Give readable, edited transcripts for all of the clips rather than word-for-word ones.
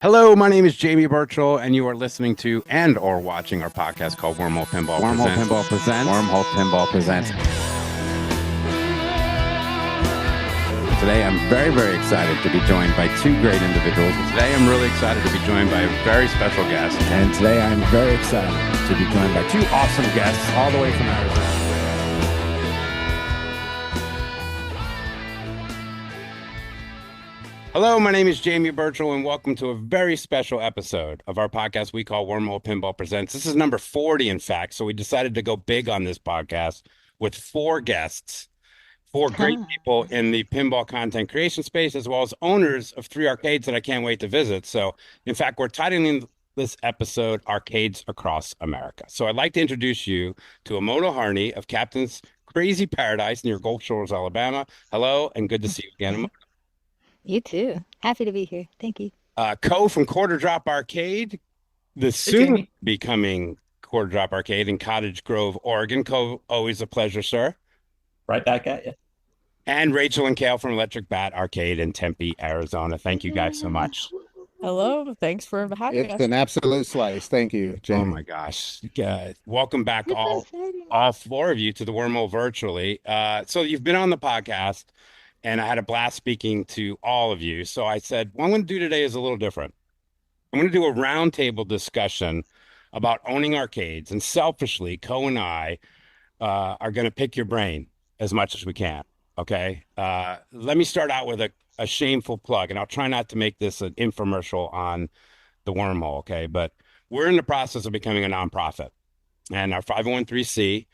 Hello, my name is Jamie Birchall, and you are listening to and or watching our podcast called Wormhole Pinball Wormhole Presents. Pinball presents. Wormhole Pinball presents. Today, I'm very, very excited to be joined by two great individuals. Today, I'm really excited to be joined by a very special guest. And today, I'm very excited to be joined by two awesome guests all the way from Arizona. Hello, my name is Jamie Birchall, and welcome to a very special episode of our podcast we call Wormhole Pinball Presents. This is number 40, in fact, so we decided to go big on this podcast with four guests, four great people in the pinball content creation space, as well as owners of three arcades that I can't wait to visit. So, in fact, we're titling this episode Arcades Across America. So I'd like to introduce you to Imoto Harney of Captain's Crazy Paradise near Gulf Shores, Alabama. Hello, and good to see you again. You too. Happy to be here. Thank you. Coe from Quarter Drop Arcade, the soon becoming Quarter Drop Arcade in Cottage Grove, Oregon. Coe, always a pleasure, sir. Right back at you. And Rachel and Cale from Electric Bat Arcade in Tempe, Arizona. Thank you guys so much. Hello. Thanks for having us. It's an absolute slice. Thank you, Jamie. Oh my gosh. Welcome back all four of you to the Wormhole virtually. So you've been on the podcast, and I had a blast speaking to all of you. So I said, what I'm going to do today is a little different. I'm going to do a roundtable discussion about owning arcades. And selfishly, Coe and I are going to pick your brain as much as we can. Okay. Let me start out with a shameful plug, and I'll try not to make this an infomercial on the Wormhole. Okay. But we're in the process of becoming a nonprofit, and our 501(c)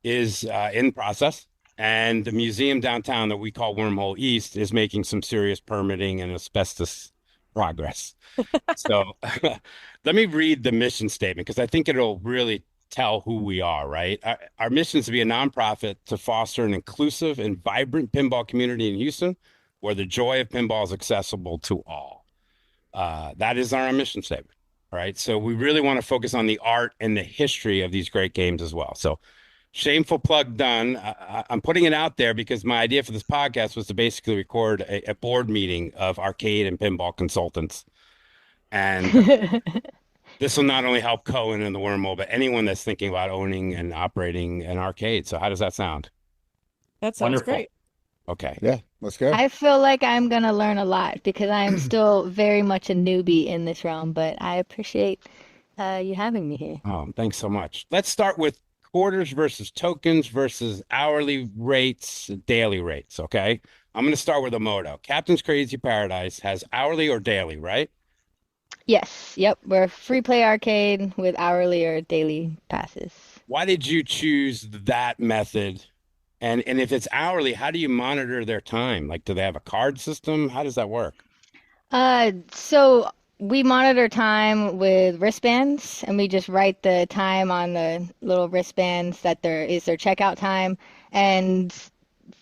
is in process. And the museum downtown that we call Wormhole East is making some serious permitting and asbestos progress. So let me read the mission statement, because I think it'll really tell who we are, right? Our mission is to be a nonprofit to foster an inclusive and vibrant pinball community in Houston where the joy of pinball is accessible to all. That is our mission statement, right? So we really want to focus on the art and the history of these great games as well. So shameful plug done. I'm putting it out there because my idea for this podcast was to basically record a board meeting of arcade and pinball consultants. And this will not only help Coe and the Wormhole, but anyone that's thinking about owning and operating an arcade. So how does that sound? That sounds Wonderful. great. Okay. Yeah, let's go. I feel like I'm going to learn a lot because I am still very much a newbie in this realm, but I appreciate you having me here. Oh, thanks so much. Let's start with quarters versus tokens versus hourly rates, daily rates. Okay. I'm going to start with Imoto. Captain's Crazy Paradise has hourly or daily, right? Yes. Yep. We're a free play arcade with hourly or daily passes. Why did you choose that method? And if it's hourly, how do you monitor their time? Like, do they have a card system? How does that work? So we monitor time with wristbands, and we just write the time on the little wristbands that there is their checkout time. And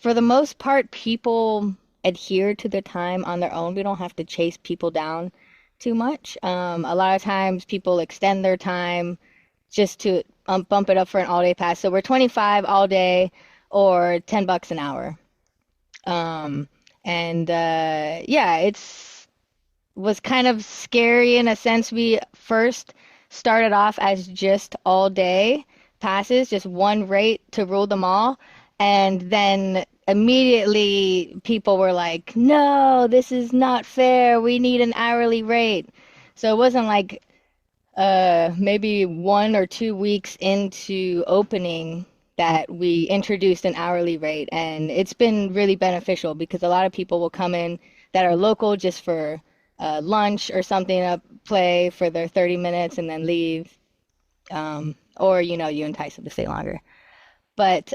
for the most part, people adhere to the time on their own. We don't have to chase people down too much. A lot of times people extend their time just to bump it up for an all-day pass. So we're 25 all day or $10 an hour. Yeah, it's was kind of scary in a sense. We first started off as just all day passes, just one rate to rule them all. And then immediately people were like, no, this is not fair. We need an hourly rate. So it wasn't like maybe 1 or 2 weeks into opening that we introduced an hourly rate. And it's been really beneficial because a lot of people will come in that are local just for lunch or something to play for their 30 minutes and then leave. Or, you entice them to stay longer. But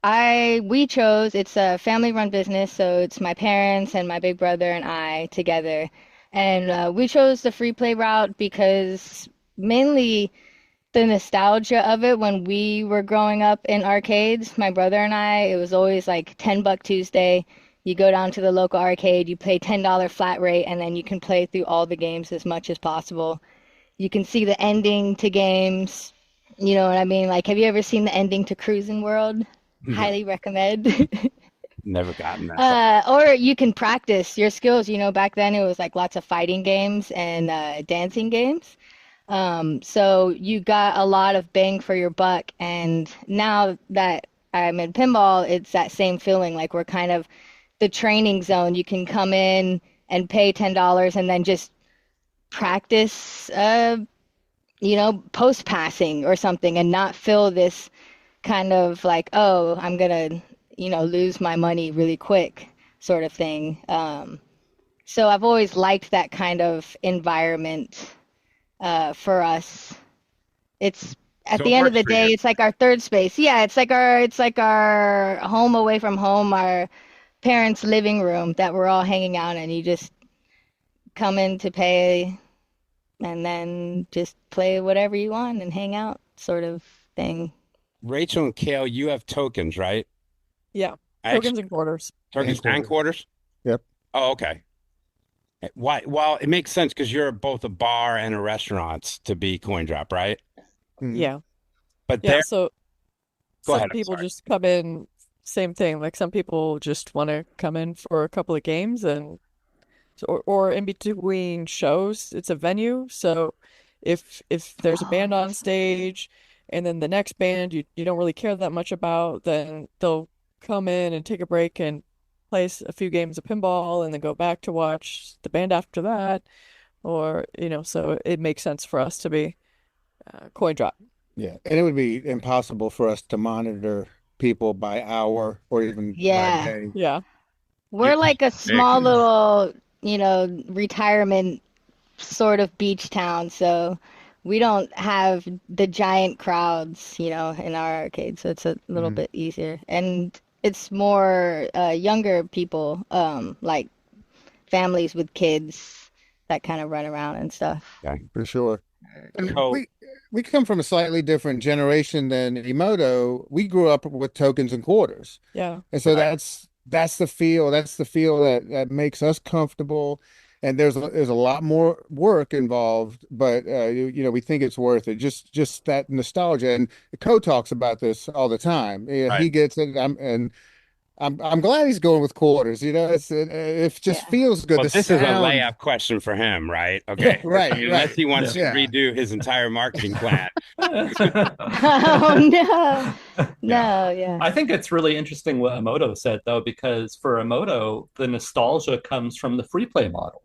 we chose, it's a family-run business, so it's my parents and my big brother and I together. And we chose the free play route because mainly the nostalgia of it when we were growing up in arcades, my brother and I, it was always like $10 Tuesday. You go down to the local arcade, you pay $10 flat rate, and then you can play through all the games as much as possible. You can see the ending to games. You know what I mean? Like, have you ever seen the ending to Cruising World? Highly recommend. Never gotten that. Or you can practice your skills. Back then it was like lots of fighting games and dancing games. So you got a lot of bang for your buck. And now that I'm in pinball, it's that same feeling. Like we're kind of the training zone. You can come in and pay $10 and then just practice, post passing or something and not feel this kind of like, oh, I'm gonna, lose my money really quick sort of thing. So I've always liked that kind of environment for us. It's at So the it end of works the for day, you. it's like our third space. Yeah, it's like our home away from home, our parents' living room that we're all hanging out in. You just come in to pay and then just play whatever you want and hang out sort of thing. Rachel and Cale, you have tokens, right? Yeah. I Tokens and quarters. tokens And and quarters? Yep. Oh, okay. Why? Well, it makes sense because you're both a bar and a restaurant to be coin drop, right? Mhm. Yeah. But Yeah. there, So go some ahead. I'm people sorry. just come in, same thing. Like some people just want to come in for a couple of games and or in between shows, it's a venue. So if there's a band on stage and then the next band you don't really care that much about, then they'll come in and take a break and play a few games of pinball and then go back to watch the band after that. Or, so it makes sense for us to be coin drop. Yeah, and it would be impossible for us to monitor people by hour or even by Yeah. day. Yeah. We're like a small little, retirement sort of beach town, so we don't have the giant crowds, in our arcade, so it's a little Mhm. bit easier. And it's more younger people, like families with kids that kind of run around and stuff. For sure. And So- we come from a slightly different generation than Imoto. We grew up with tokens and quarters. Yeah. And so Right. that's the feel that makes us comfortable. And there's a lot more work involved, but we think it's worth it. Just that nostalgia. And Coe talks about this all the time. Yeah, Right. he gets it. I'm glad he's going with quarters. It just Yeah. feels good. Well, The this is a sound. layup question for him, right? Okay. Right, Unless he wants Yeah. to redo his entire marketing plan. Oh no. No, yeah. I think it's really interesting what Imoto said, though, because for Imoto, the nostalgia comes from the free play model.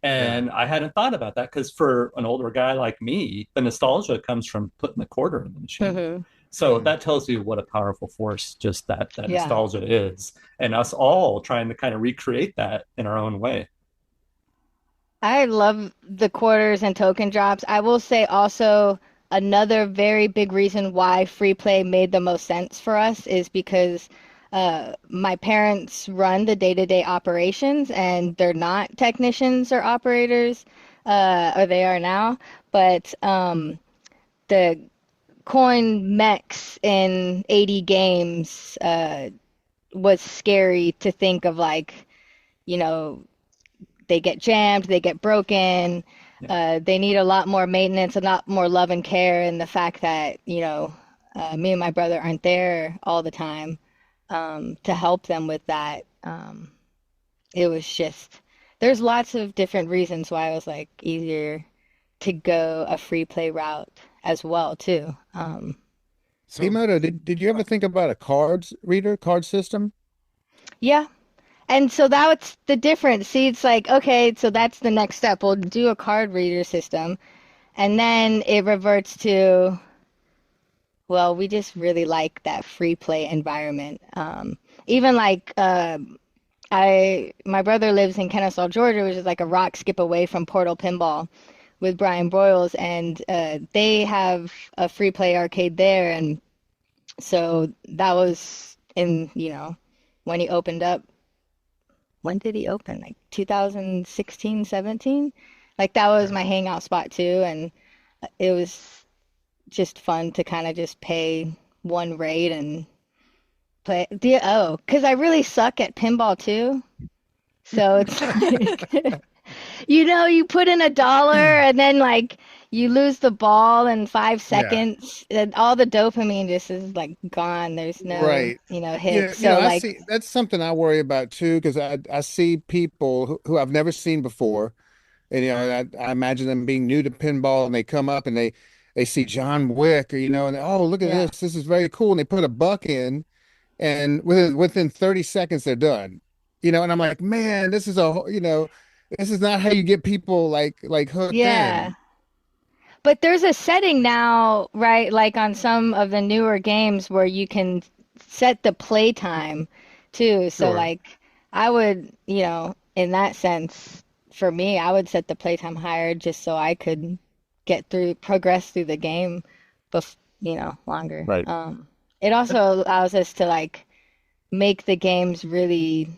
And I hadn't thought about that because for an older guy like me, the nostalgia comes from putting the quarter in the machine. Mhm. So that tells you what a powerful force just that Yeah. nostalgia is. And us all trying to kind of recreate that in our own way. I love the quarters and token drops. I will say also another very big reason why free play made the most sense for us is because my parents run the day-to-day operations and they're not technicians or operators, or they are now, but the coin mechs in 80 games was scary to think of, like, they get jammed, they get broken, they need a lot more maintenance, a lot more love and care, and the fact that, me and my brother aren't there all the time to help them with that. It was just, there's lots of different reasons why it was like easier to go a free play route as well too. So, Imoto, did you ever think about a card system? Yeah. And so that's the difference. See, it's like, okay, so that's the next step. We'll do a card reader system. And then it reverts to, well, we just really like that free play environment. Even like my brother lives in Kennesaw, Georgia, which is like a rock skip away from Portal Pinball with Brian Broyles, and they have a free play arcade there. And so that was in, when he opened up. When did he open? Like 2016, 17? Like that was my hangout spot too, and it was just fun to kind of just pay one rate and play. Because I really suck at pinball too. So it's like, you put in $1 and then like you lose the ball in 5 seconds, Yeah. and all the dopamine just is like gone. There's no, Right. hit. You So know, I like, see that's something I worry about too, because I see people who I've never seen before. And I imagine them being new to pinball, and they come up and they see John Wick, or and oh, look at yeah. this is very cool. And they put a buck in, and within 30 seconds they're done. And I'm like, man, this is not how you get people like hooked Yeah. in. But there's a setting now, right? Like on some of the newer games where you can set the play time too. So Sure. like I would, in that sense, for me, I would set the playtime higher just so I could progress through the game longer. Right. It also allows us to like make the games really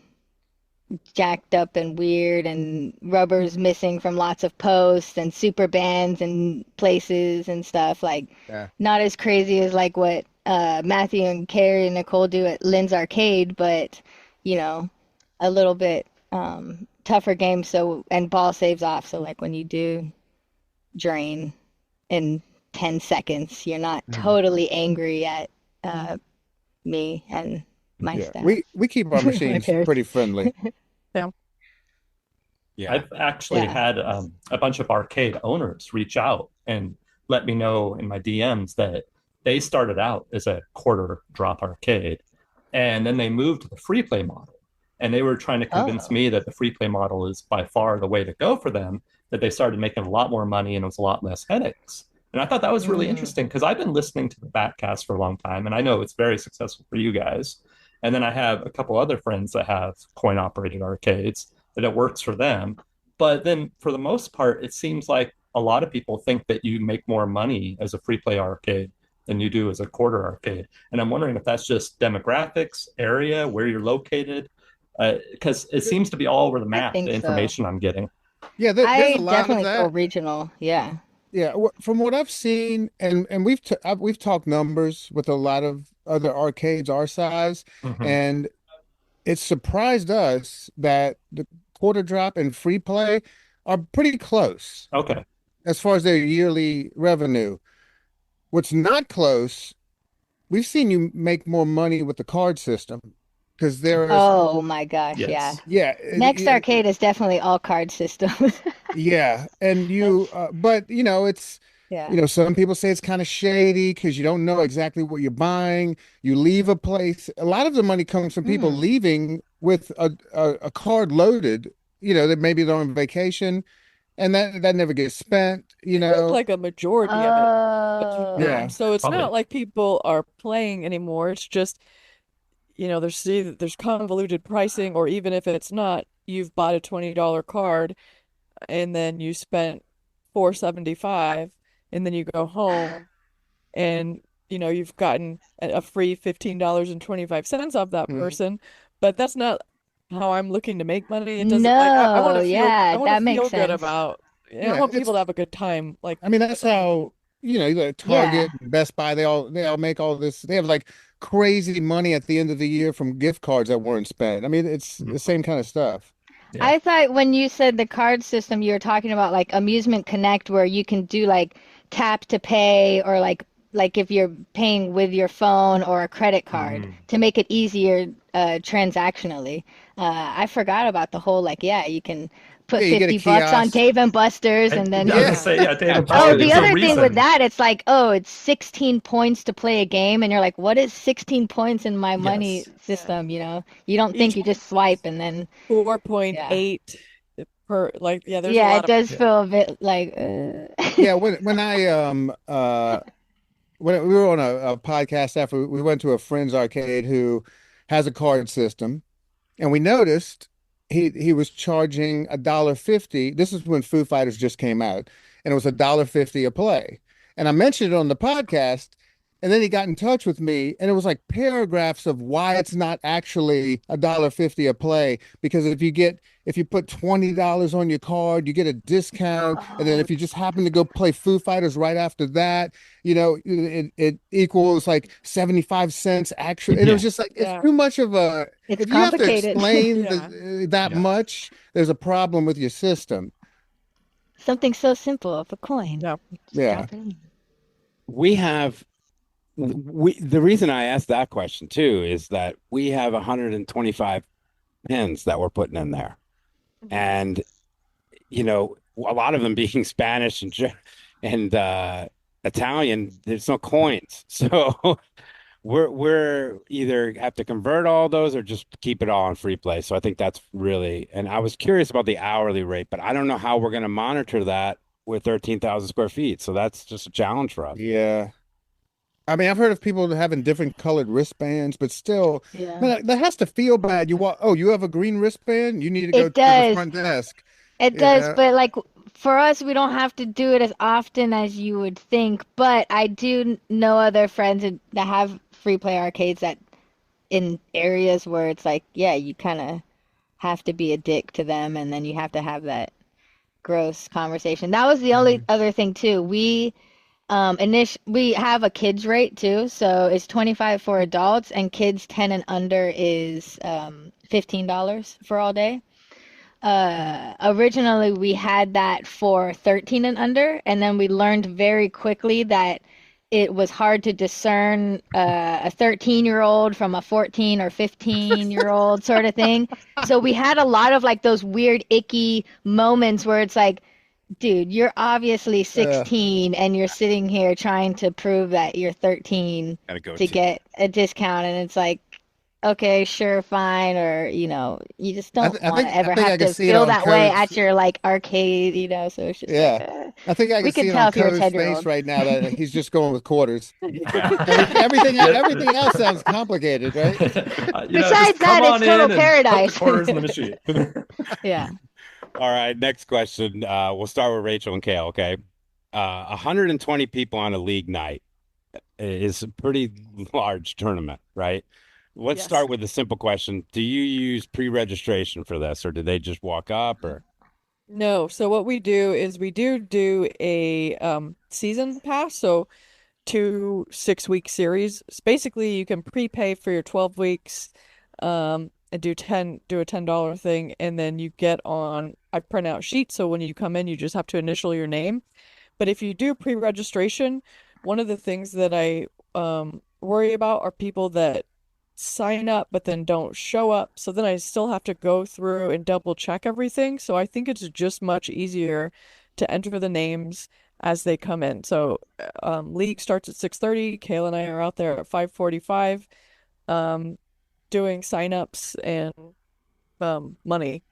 jacked up and weird, and rubber's missing from lots of posts and super bands and places and stuff, like Yeah. not as crazy as like what Matthew and Carrie and Nicole do at Lynn's Arcade, but a little bit tougher game, so and ball saves off, so like when you do drain in 10 seconds you're not totally angry at me and my Yeah. staff. We keep our My machines pairs. pretty friendly. Yeah. Yeah. I've actually Yeah. had a bunch of arcade owners reach out and let me know in my DMs that they started out as a quarter drop arcade, and then they moved to the free play model. And they were trying to convince Oh. me that the free play model is by far the way to go for them, that they started making a lot more money and it was a lot less headaches. And I thought that was really interesting because I've been listening to the Backcast for a long time, and I know it's very successful for you guys. And then I have a couple other friends that have coin operated arcades that it works for them. But then for the most part, it seems like a lot of people think that you make more money as a free play arcade than you do as a quarter arcade. And I'm wondering if that's just demographics, area, where you're located, because it seems to be all over the I map, think the so. information I'm getting. Yeah, there's I a lot of definitely feel that. regional. Yeah. Yeah, from what I've seen, and we've talked numbers with a lot of other arcades our size, Mhm. and it surprised us that the quarter drop and free play are pretty close Okay. as far as their yearly revenue. What's not close, we've seen you make more money with the card system, because Oh my gosh, yeah. Yes. yeah, Next arcade is definitely all card system. yeah, and but it's. Yeah. Some people say it's kind of shady because you don't know exactly what you're buying. You leave a place. A lot of the money comes from people Hmm. leaving with a card loaded, that maybe they're on vacation, and that never gets spent, Like a majority of it. Yeah. So it's Probably. not like people are playing anymore. It's just, there's convoluted pricing, or even if it's not, you've bought a $20 card and then you spent $4.75, and then you go home and you've gotten a free $15.25 off that Mhm. person. But that's not how I'm looking to make money. It doesn't, like, I want No, to feel I yeah, want to that makes feel good sense. about, I Yeah, want people to have a good time. Like, I mean, that's how, Yeah. Target, Best Buy, they all make all this. They have like crazy money at the end of the year from gift cards that weren't spent. I mean, it's the same kind of stuff. Yeah. I thought when you said the card system, you were talking about like Amusement Connect, where you can do like tap to pay, or like if you're paying with your phone or a credit card to make it easier transactionally. I forgot about the whole like, yeah, you can put Yeah, you get a $50 on kiosk. Dave and Buster's, and then I was Yeah. gonna say, yeah, Dave and oh, Buster's. the There's a other thing with reason. that, it's like, oh, it's 16 points to play a game, and you're like, what is 16 points in my money Yes. system, You don't think each you just swipe and then, yeah. 4.8 per, like, yeah, there's a Yeah, lot it of does Yeah. feel a bit like, Yeah, when I when we were on a podcast after we went to a friend's arcade who has a card system, and we noticed he was charging $1.50. This is when Foo Fighters just came out, and it was $1.50 a play. And I mentioned it on the podcast, and then he got in touch with me, and it was like paragraphs of why it's not actually $1.50 a play. Because if you put $20 on your card, you get a discount, and then oh, if you just happen to go play Foo Fighters right after that, it equals like 75 cents actually. And it was Yeah. just like it's yeah, too much of a. it's If you have to complicated. explain yeah. that Yeah. much, there's a problem with your system. Something so simple of a coin. Yeah. Just Yeah. drop it in. We have the reason I asked that question too is that we have 125 pins that we're putting in there. And a lot of them being Spanish and Italian, there's no coins. So we're either have to convert all those or just keep it all on free play. So I think that's really, and I was curious about the hourly rate, but I don't know how we're going to monitor that with 13,000 square feet. So that's just a challenge for us. Yeah. I mean, I've heard of people having different colored wristbands, but still, Yeah. man, that has to feel bad. You have a green wristband? You need to go It to the does. front desk. It does, Yeah. but like for us, we don't have to do it as often as you would think. But I do know other friends that have free play arcades that in areas where it's like, yeah, you kind of have to be a dick to them, and then you have to have that gross conversation. That was the only other thing too. We have a kids rate too, so it's 25 for adults, and kids 10 and under is $15 for all day. Originally we had that for 13 and under, and then we learned very quickly that it was hard to discern a 13-year-old from a 14 or 15-year-old sort of thing. So we had a lot of like those weird icky moments where it's like, dude, you're obviously 16 and you're sitting here trying to prove that you're 13 Gotta go to get a discount, and it's like, okay, sure, fine, or you just don't want to ever I think I have can to see it feel on that way Code's. at your like arcade, so it's just like Yeah. I think I we can see can it tell on if you're a Code's face 10-year-old. right now that he's just going with quarters. Yeah. Everything else sounds complicated, right? Besides come that, on it's total in and put the paradise. quarters in the machine. Yeah. All right, next question. We'll start with Rachel and Cale, okay? 120 people on a league night is a pretty large tournament, right? Let's Yes. start with a simple question. Do you use pre-registration for this, or do they just walk up, or? No, so what we do is we do a season pass, so 2 6-week series. Basically, you can prepay for your 12 weeks, and do a $10 thing, and then you get on. I print out sheets, so when you come in, you just have to initial your name. But if you do pre-registration, one of the things that I worry about are people that sign up but then don't show up. So then I still have to go through and double check everything. So I think it's just much easier to enter the names as they come in. So league starts at 6:30. Cale and I are out there at 5:45, doing signups and money.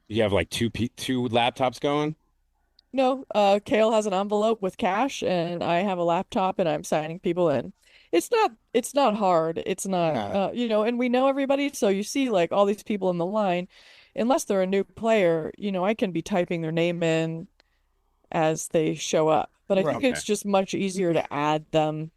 You have like two laptops going? No, Cale has an envelope with cash, and I have a laptop, and I'm signing people in. It's not hard. It's not, Nah. and we know everybody, so you see like all these people in the line, unless they're a new player, I can be typing their name in as they show up. But I think Okay. it's just much easier to add them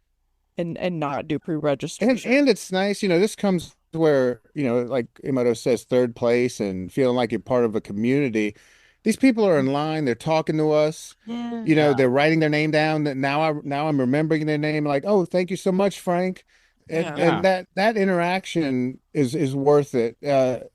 and not do And pre-registration. it's nice, this comes where, like Imoto says, third place and feeling like you're part of a community. These people are in line, they're talking to us, Yeah. they're writing their name down. That now I'm remembering their name, like, oh, thank you so much, Frank. And Yeah. Yeah. and that interaction is worth it.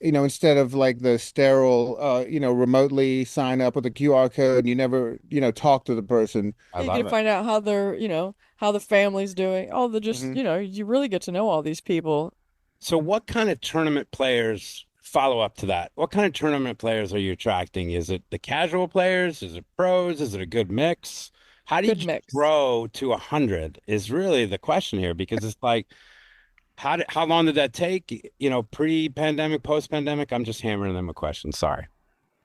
Instead of like the sterile remotely sign up with a QR code and you never, talk to the person. I You love get to it. find out how how the family's doing. All the just, Mhm. you really get to know all these people. So what kind of tournament players follow up to that? What kind of tournament players are you attracting? Is it the casual players? Is it pros? Is it a good mix? How do Good you mix. grow to 100 is really the question here, because it's like, how long did that take? Pre-pandemic, post-pandemic? I'm just hammering them a question. Sorry.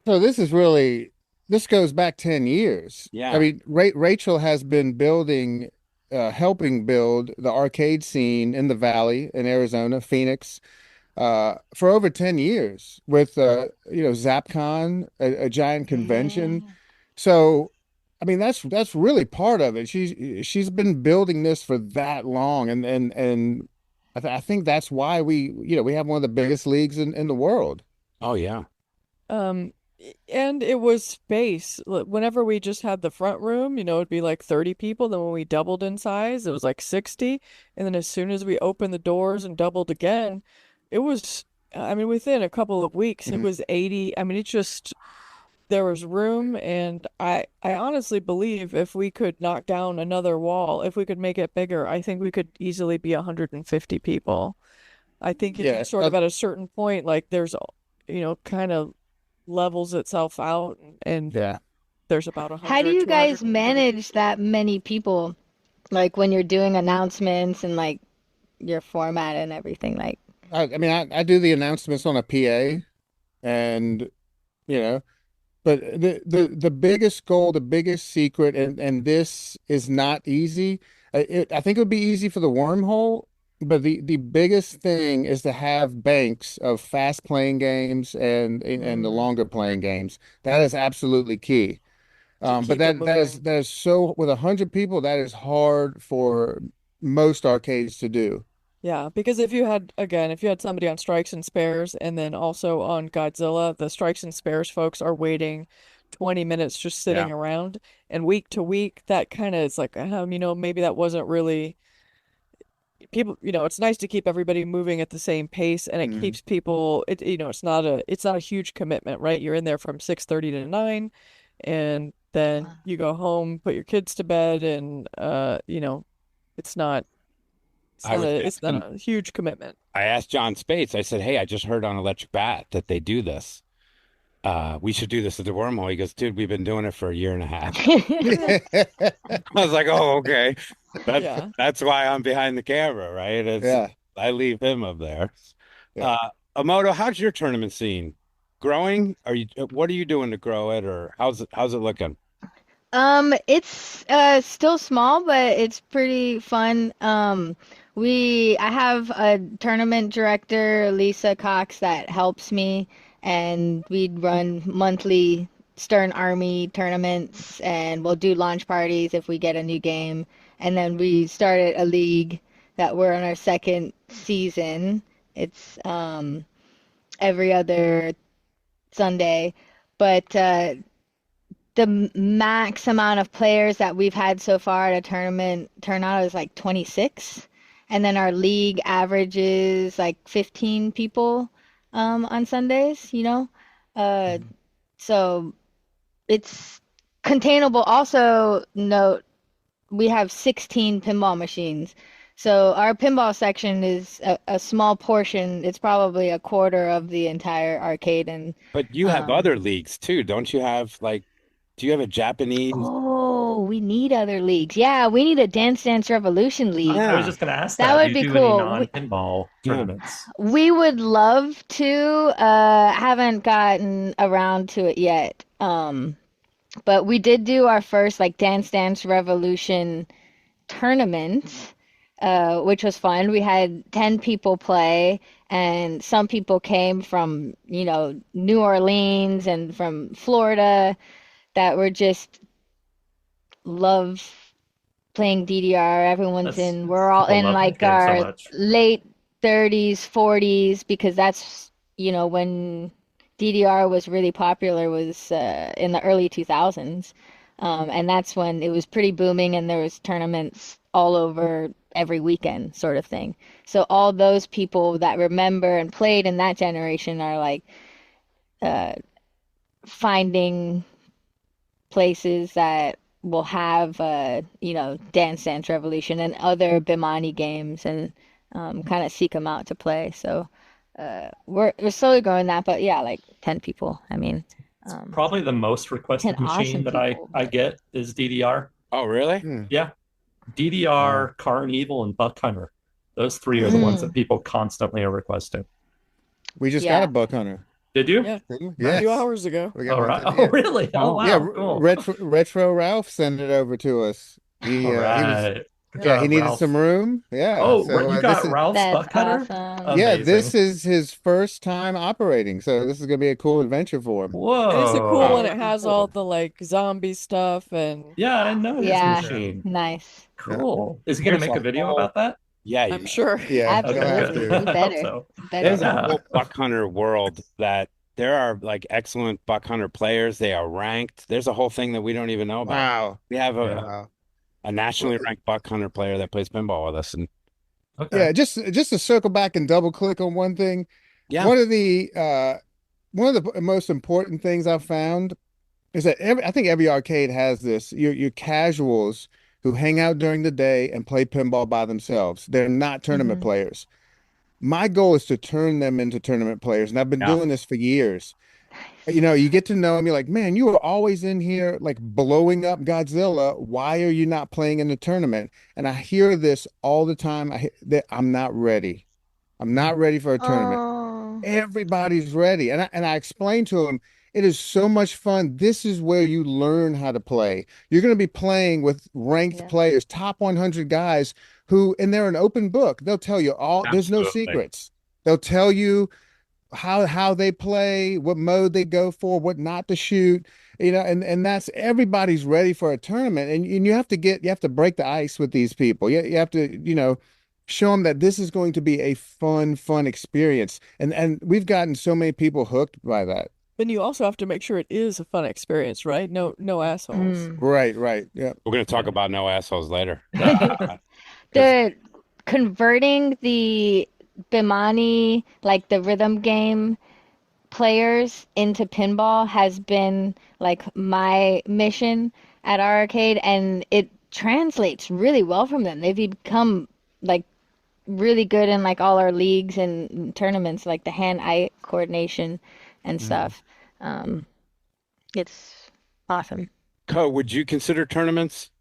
So this goes back 10 years. Yeah. I mean, Rachel has been helping build the arcade scene in the Valley in Arizona, Phoenix, for over 10 years with, ZapCon, a giant convention. So, I mean, that's really part of it. She's been building this for that long, and I think that's why we have one of the biggest leagues in the world. Oh, yeah. Um, and it was space. Whenever we just had the front room, it'd be like 30 people. Then when we doubled in size, it was like 60. And then as soon as we opened the doors and doubled again, it was, I mean, within a couple of weeks, it Mhm. was 80. I mean, there was room, and I honestly believe if we could knock down another wall, if we could make it bigger, I think we could easily be 150 people. I think it Yeah, sort of at a certain point, like there's, kind of levels itself out, and yeah. there's about How do 100 you to guys 150 manage that many people? Like when you're doing announcements and like your format and everything, like. I mean, I do the announcements on a PA, and you know, but the biggest goal, the biggest secret, and this is not easy. I think it would be easy for the wormhole, but the biggest thing is to have banks of fast playing games and the mm, longer playing games. That is absolutely key. to But keep it moving. that is so with 100 people, that is hard for most arcades to do. Yeah, because if you had somebody on Strikes and Spares and then also on Godzilla, the Strikes and Spares folks are waiting 20 minutes just Yeah. sitting around. And week to week, that kind of is like, maybe that wasn't really people, it's nice to keep everybody moving at the same pace, and it Mhm. keeps people, it's not a huge commitment, right? You're in there from 6:30 to 9, and then you go home, put your kids to bed, and it's not it's I not was a it's not asking, a huge commitment. I asked John Spates, I said, hey, I just heard on Electric Bat that they do this. We should do this at the wormhole. He goes, dude, we've been doing it for a year and a half. I was like, oh, okay. That's Yeah. that's why I'm behind the camera, right? Yeah, I leave him up there. yeah. Uh, Imoto, how's your tournament scene? Growing? What are you doing to grow it, or how's it looking? It's still small, but it's pretty fun. I have a tournament director, Lisa Cox, that helps me, and we'd run monthly Stern Army tournaments, and we'll do launch parties if we get a new game. And then we started a league that we're on our second season. It's every other Sunday, but the max amount of players that we've had so far at a tournament turnout is like 26. And then our league averages like 15 people on Sundays. Uh, so it's containable. Also, note we have 16 pinball machines. So our pinball section is a small portion. It's probably a quarter of the entire arcade. And But you have um, other leagues too, don't you have do you have a Japanese? Oh, we need other leagues. Yeah, we need a Dance Dance Revolution league. I was Yeah, just going to ask That that. Do would you be do any cool. non-pinball yeah. tournaments? We would love to, haven't gotten around to it yet. But we did do our first like Dance Dance Revolution tournament, which was fun. We had 10 people play, and some people came from, New Orleans and from Florida that were just love playing DDR. That's We're all People in love that like game so our much. late 30s, 40s, because that's, when DDR was really popular was in the early 2000s. And that's when it was pretty booming and there was tournaments all over every weekend sort of thing. So all those people that remember and played in that generation are like uh, finding places that will have Dance Dance Revolution and other Bimani games and kind of seek them out to play. So we're slowly growing that, but yeah, like 10 people. I mean, um, Probably the most 10 requested awesome machine that I people. I But get is DDR. Oh, really? Hmm. Yeah, Wow. DDR, Carnival, and Buck Hunter. Those three are the ones that mm, people constantly are requesting. We just got a yeah. buck hunter. Did you? Yeah, Didn't we? a few Yes, hours ago. we got All one right. today. Oh, Yeah, really? Oh, Oh, yeah. wow. Cool. Retro Ralph sent it over to us. All He was right. Good Yeah. yeah, he job, needed some Ralph. room. Yeah, Oh, so you this got is Ralph's That's Buck Hunter? awesome. yeah, this Amazing. is his first time operating, so this is gonna be a cool adventure for him. And it's a cool wow. one. Whoa. It has all the like zombie stuff and Yeah, I didn't know his Yeah, machine. nice. Yeah, Cool. Is he going to There's make a a video whole about that? yeah, I'm sure. yeah, he'll Okay, have good. Absolutely. to. He I hope better. so. there's Better. a Yeah. whole buck hunter world that there are like excellent buck hunter players. They are ranked. There's a whole thing that we don't even know about. Wow, We have Yeah. wow. a nationally ranked buck hunter player that plays pinball with us, and Okay. Yeah, just to circle back and double click on one thing. yeah, One of the most important things I've found is that I think every arcade has this. Your casuals who hang out during the day and play pinball by themselves. They're not tournament Hmm. players. My goal is to turn them into tournament players, and I've been Yeah. doing this for years. You get to know them. You're like, man, you are always in here like blowing up Godzilla. Why are you not playing in the tournament? And I hear this all the time. That I'm not ready. I'm not ready for a tournament. Oh, Everybody's ready. And I explained to them, it is so much fun. This is where you learn how to play. You're going to be playing with ranked yeah. players, top 100 guys who, and they're an open book. They'll tell you all, there's no Absolutely. secrets. They'll tell you how they play, what mode they go for, what not to shoot, and that's everybody's ready for a tournament. And you have to break the ice with these people. You have to, show them that this is going to be a fun experience. And we've gotten so many people hooked by that. Then you also have to make sure it is a fun experience, right? No assholes. Mm. Right. Yeah. We're going to talk about no assholes later. 'Cause- The converting the Bimani, like the rhythm game players into pinball has been like my mission at our arcade, and it translates really well from them. They've become like really good in like all our leagues and tournaments, like the hand-eye coordination and stuff. Um, it's awesome. Coe, would you consider tournaments?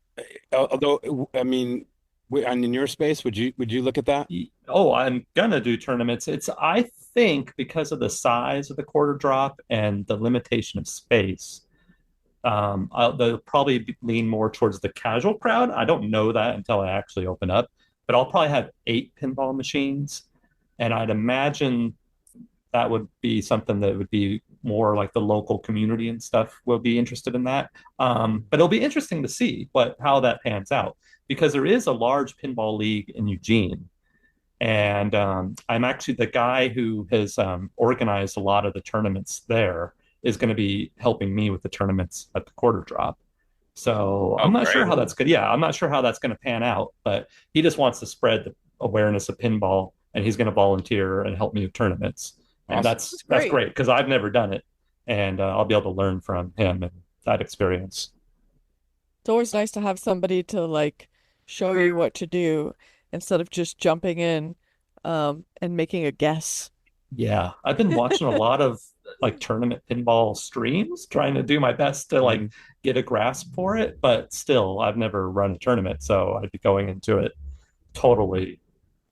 Although, I mean, and in your space, would you look at that? Oh, I'm gonna do tournaments. I think because of the size of the quarter drop and the limitation of space, they'll probably lean more towards the casual crowd. I don't know that until I actually open up, but I'll probably have 8 pinball machines, and I'd imagine that would be something that would be more like the local community and stuff will be interested in that. But it'll be interesting to see how that pans out because there is a large pinball league in Eugene. And I'm actually the guy who has organized a lot of the tournaments there is going to be helping me with the tournaments at the quarter drop. So Oh, I'm not great. sure how that's good. Yeah, I'm not sure how that's going to pan out, but he just wants to spread the awareness of pinball and he's going to volunteer and help me with tournaments. And Awesome. that's great because I've never done it. And I'll be able to learn from him and that experience. It's always nice to have somebody to like show you what to do instead of just jumping in and making a guess. Yeah, I've been watching a lot of like tournament pinball streams, trying to do my best to like get a grasp for it, but still, I've never run a tournament, so I'd be going into it totally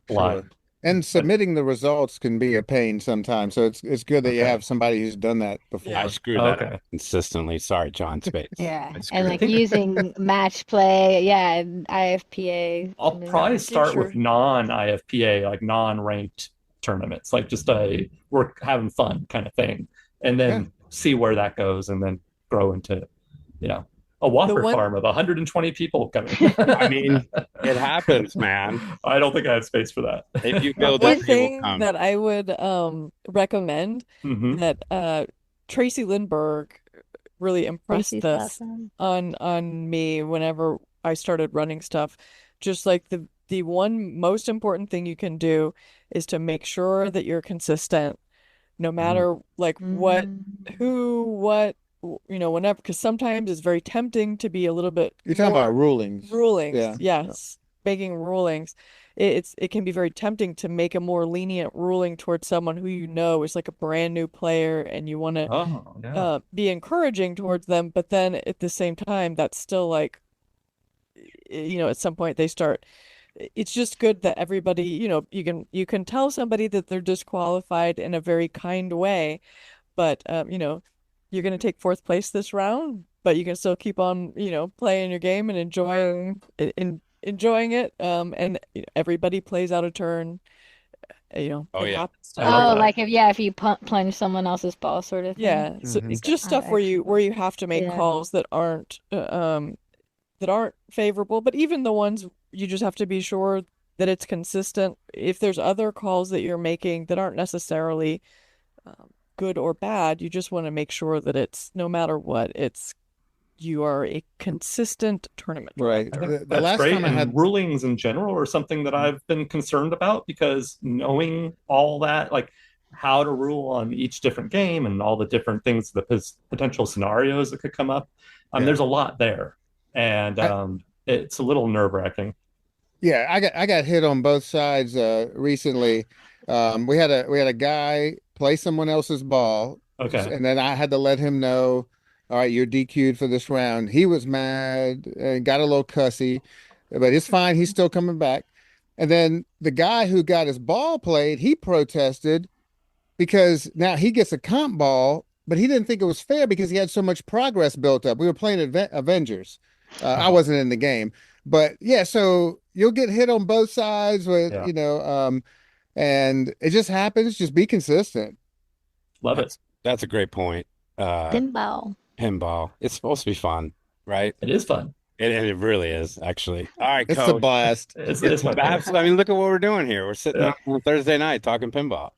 blind. Sure. And submitting the results can be a pain sometimes. So it's good that you have somebody who's done that before. I screw that Okay. up consistently. Sorry, John Spates. Yeah, I screwed and it like up. using match play, yeah, and IFPA. I'll and then- probably start sure. with non-IFPA, like non-ranked tournaments, like just we're having fun kind of thing, and then see where that goes, and then grow into, a Whopper one- farm of 120 people coming. I mean, it happens, man. I don't think I have space for that. If you build One it, they will thing come. that I would recommend Mhm. that Tracy Lindbergh really impressed Tracy's this awesome. on me whenever I started running stuff. Just like the one most important thing you can do is to make sure that you're consistent, no matter like what, whenever, because sometimes it's very tempting to be a little bit You're talking more about rulings. rulings. Yeah. Yes, making rulings. It can be very tempting to make a more lenient ruling towards someone who you know is like a brand new player and you want to Oh, yeah. be encouraging towards them, but then at the same time, that's still like, at some point they start. It's just good that everybody, you can tell somebody that they're disqualified in a very kind way, but you're going to take fourth place this round, but you can still keep on, playing your game and enjoying it. And everybody plays out a turn. Oh, it yeah. happens to I like Oh, that. like if you plunge someone else's ball, sort of thing. Yeah, so Mhm. it's just Oh, stuff where you have to make Yeah. calls that aren't favorable, but even the ones you just have to be sure that it's consistent. If there's other calls that you're making that aren't necessarily good or bad, you just want to make sure that it's no matter what, you are a consistent tournament. Right. I think The that's last great. time I And had rulings in general are something that I've been concerned about because knowing all that, like how to rule on each different game and all the different things, the potential scenarios that could come up. Yeah. There's a lot there, and it's a little nerve-wracking. Yeah, I got hit on both sides recently. We had a guy play someone else's ball, Okay. and then I had to let him know, all right, you're DQ'd for this round. He was mad and got a little cussy, but it's fine. He's still coming back. And then the guy who got his ball played, he protested because now he gets a comp ball, but he didn't think it was fair because he had so much progress built up. We were playing Avengers. I wasn't in the game, but yeah, so you'll get hit on both sides with, Yeah. and it just happens. Just be consistent. Love it. That's a great point. Pinball. Pinball. It's supposed to be fun, right? It is fun. And it really is, actually. All right, It's a Coach. blast. It's my Absolutely. I mean, look at what we're doing here. We're sitting on a Thursday night talking pinball.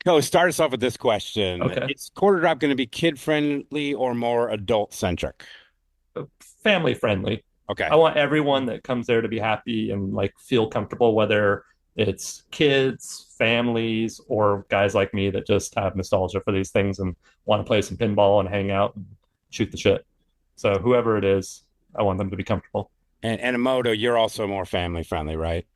Coach, start us off with this question. Okay. Is Quarter Drop going to be kid-friendly or more adult-centric? Family friendly. Okay. I want everyone that comes there to be happy and like feel comfortable, whether it's kids, families, or guys like me that just have nostalgia for these things and want to play some pinball and hang out and shoot the shit. So whoever it is, I want them to be comfortable. And Imoto, you're also more family-friendly, right?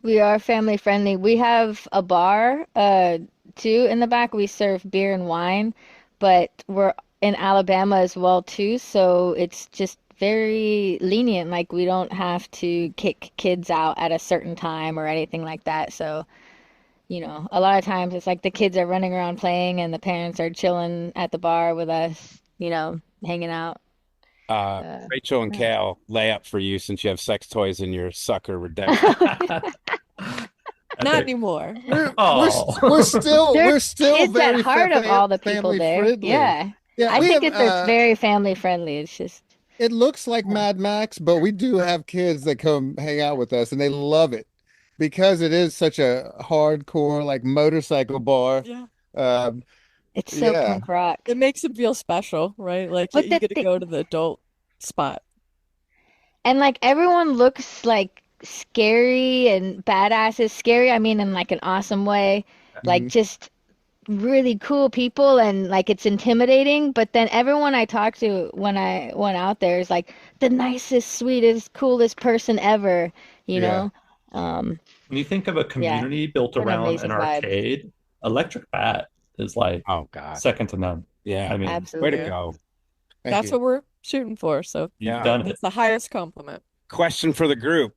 We are family friendly. We have a bar, too, in the back. We serve beer and wine, but we're in Alabama as well, too. So it's just very lenient. Like we don't have to kick kids out at a certain time or anything like that. So, a lot of times it's like the kids are running around playing and the parents are chilling at the bar with us, hanging out. Rachel and Cale, lay up for you since you have sex toys in your sucker redemption. Not anymore. We're still Kids very at heart of all the people family there. friendly. Yeah. Yeah, I we think have, it's very family friendly. It's just it looks like Mad Max, but we do have kids that come hang out with us and they love it because it is such a hardcore like motorcycle bar. Yeah. it's so punk rock. It makes them feel special, right? Like But you get to go to the adult spot. And like everyone looks like scary and badasses. Scary, I mean in like an awesome way. Like just really cool people and like it's intimidating. But then everyone I talked to when I went out there is like the nicest, sweetest, coolest person ever, you know? When you think of a community built What an around amazing an vibe. arcade, Electric Bat is like Oh, God. second to none. Yeah. I mean, Way Absolutely. to go. Thank That's you. what we're shooting for. So Yeah. done it. it's the highest compliment. Question for the group,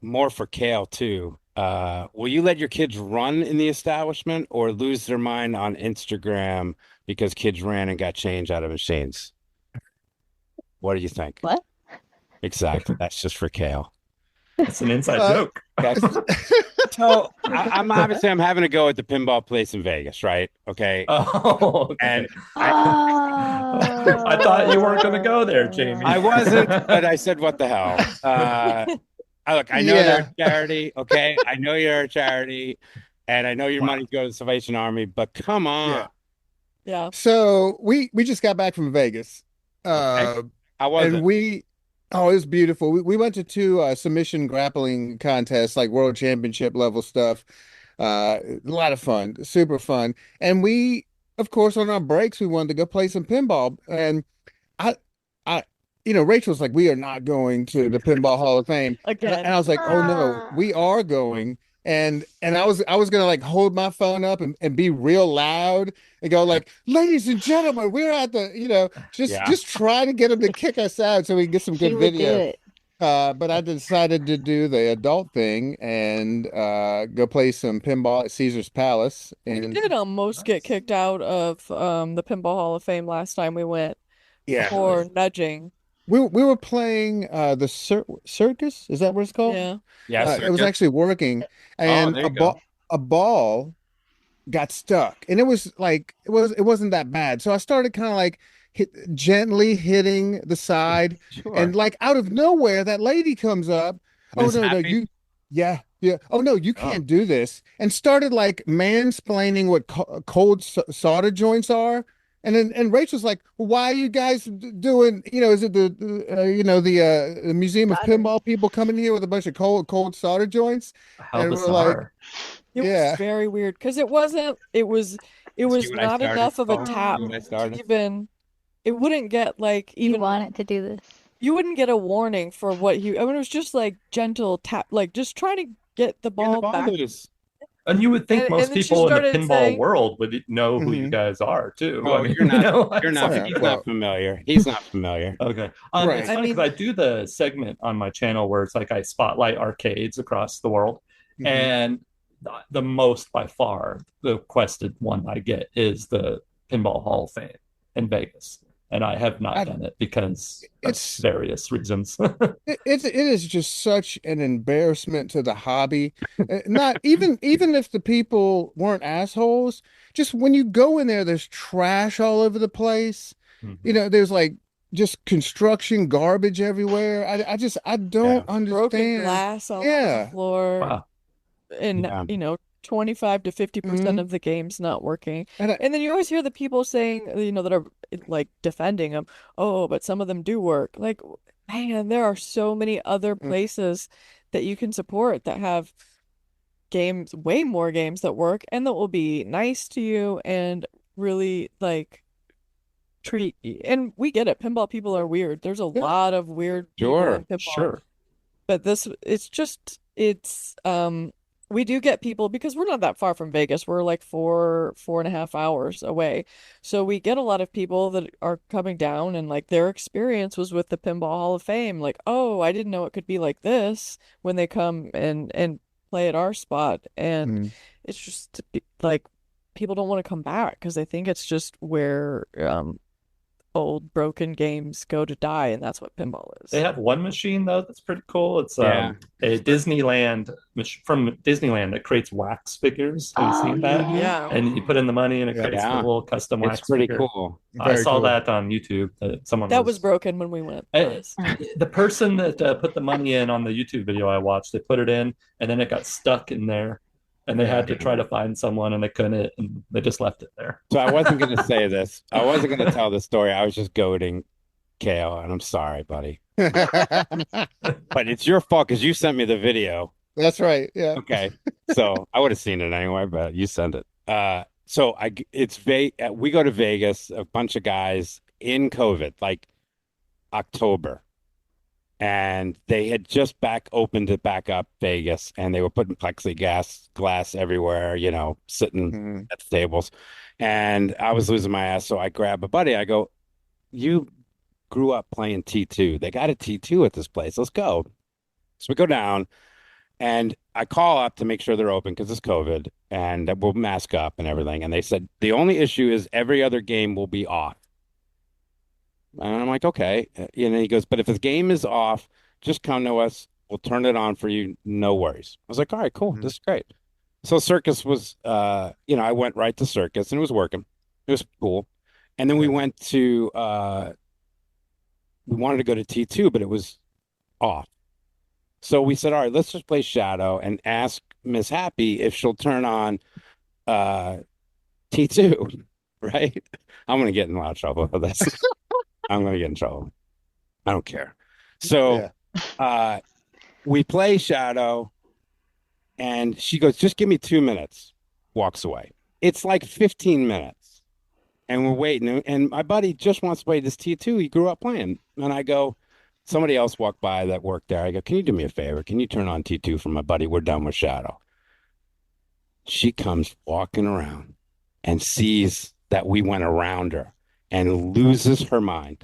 more for Cale too. Will you let your kids run in the establishment or lose their mind on Instagram because kids ran and got change out of machines? What do you think? What? Exactly. That's just for Cale. It's an inside joke. So I'm having to go at the pinball place in Vegas, right? Okay. Oh, okay. And I thought you weren't going to go there, Jamie. I wasn't, but I said, what the hell? Look, I know they're a charity. Okay. I know you're a charity and I know your money goes to the Salvation Army, but come on. Yeah. So we just got back from Vegas. Okay. How was And it? it was beautiful. We went to two submission grappling contests, like world championship level stuff. A lot of fun, super fun. And we, of course, on our breaks, we wanted to go play some pinball. And I, Rachel's like, we are not going to the Pinball Hall of Fame. Again. And I was like, oh no, we are going. And I was gonna like hold my phone up and be real loud and go like, ladies and gentlemen, we're at the, just try to get them to kick us out so we can get some She good would do video. it. But I decided to do the adult thing and go play some pinball at Caesar's Palace. We And did almost get kicked out of the Pinball Hall of Fame last time we went yeah, for nudging. we were playing the circus. Is that what it's called? Yeah. Yes. It was actually working, and there you go. a ball got stuck, and it wasn't that bad. So I started kind of like gently hitting the side, Sure. and like out of nowhere, that lady comes up. Miss Oh no, Happy? yeah. Oh no, you can't do this, and started like mansplaining what cold solder joints are. And Rachel's like, well, why are you guys doing, is it the Museum of Pinball people coming here with a bunch of cold solder joints? How And we're bizarre. It was Yeah. very weird because it See was what I not started, enough of a Paul? tap See what I to started? even it wouldn't get like You even want it to do this. you wouldn't get a warning for what you I mean it was just like gentle tap like just trying to get the You're in the ball ball back loose. And you would think and most then she people in the started pinball saying world would know who you Hmm. guys are too. I Oh, mean, you're not. You're it's not. like, Yeah. He's not Well, familiar. He's not familiar. okay. It's right. I funny because mean I do the segment on my channel where it's like I spotlight arcades across the world, Hmm. and the most by far the requested one I get is the Pinball Hall of Fame in Vegas, and I have not I, done it because of it's various reasons. it is just such an embarrassment to the hobby. Not even if the people weren't assholes, just when you go in there, there's trash all over the place. You Mhm. know, there's like just construction garbage everywhere. I Yeah. don't broken understand. glass all over the Yeah. floor Wow. and Yeah. 25 to 50% Hmm. of the game's not working. And And then you always hear the people saying, that are like defending them, oh, but some of them do work. Like, man, there are so many other places that you can support that have games, way more games that work and that will be nice to you and really like treat you. And we get it. Pinball people are weird. There's a yeah. lot of weird people in Sure. pinball. Sure. But it's we do get people because we're not that far from Vegas. We're like 4.5 hours away. So we get a lot of people that are coming down and like their experience was with the Pinball Hall of Fame. Like, oh, I didn't know it could be like this when they come and play at our spot. And Mhm. it's just like people don't want to come back because they think it's just where old broken games go to die, and that's what pinball They is. have one machine though that's pretty cool. It's Yeah. a Disneyland from Disneyland that creates wax figures. Have you Oh, seen that? Yeah. And you put in the money and it Yeah. creates the Yeah. little custom It's wax pretty figure. cool. I Very saw cool. that on YouTube that someone That was was broken when we went I- last. the person that put the money in on the YouTube video I watched. They put it in and then it got stuck in there, and they Yeah. had to try to find someone and they couldn't, and they just left it there. So I wasn't going to say this. I wasn't going to tell the story. I was just goading Kale, and I'm sorry, buddy. But it's your fault because you sent me the video. That's right. Yeah. Okay. So I would have seen it anyway, but you sent it. We go to Vegas, a bunch of guys in COVID, like October, and they had just opened it back up Vegas, and they were putting plexiglass glass everywhere, sitting Mhm. at the tables. And I was losing my ass, so I grab a buddy. I go, "You grew up playing T2. They got a T2 at this place. Let's go." So we go down, and I call up to make sure they're open because it's COVID, and that we'll mask up and everything. And they said the only issue is every other game will be off. And I'm like, okay. And he goes, but if the game is off, just come to us. We'll turn it on for you. No worries. I was like, all right, cool. Mhm. This is great. So Circus was, I went right to Circus and it was working. It was cool. And then we Yeah. went to, we wanted to go to T2, but it was off. So we said, all right, let's just play Shadow and ask Miss Happy if she'll turn on T2, right? I'm going to get in a lot of trouble for this. I'm going to get in trouble. I don't care. So we play Shadow, and she goes, just give me 2 minutes. Walks away. It's like 15 minutes, and we're waiting. And my buddy just wants to play this T2. He grew up playing. And I go, somebody else walked by that worked there. I go, can you do me a favor? Can you turn on T2 for my buddy? We're done with Shadow. She comes walking around and sees that we went around her and loses her mind.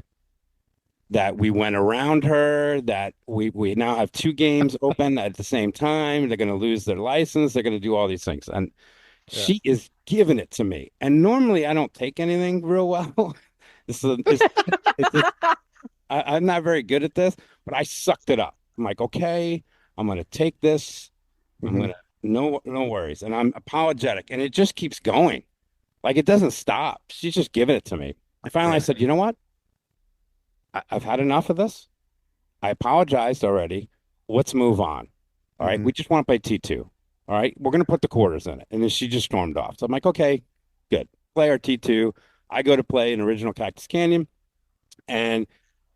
That we went around her, that we now have two games open at the same time. They're going to lose their license. They're going to do all these things. And she is giving it to me. And normally I don't take anything real well. I'm not very good at this, but I sucked it up. I'm like, okay, I'm going to take this. I'm going to, no worries. And I'm apologetic. And it just keeps going. Like it doesn't stop. She's just giving it to me. And finally I said, you know what? I've had enough of this. I apologized already. Let's move on. All right. We just want to play T2. All right. We're going to put the quarters in it. And then she just stormed off. So I'm like, okay, good. Play our T2. I go to play an original Cactus Canyon. And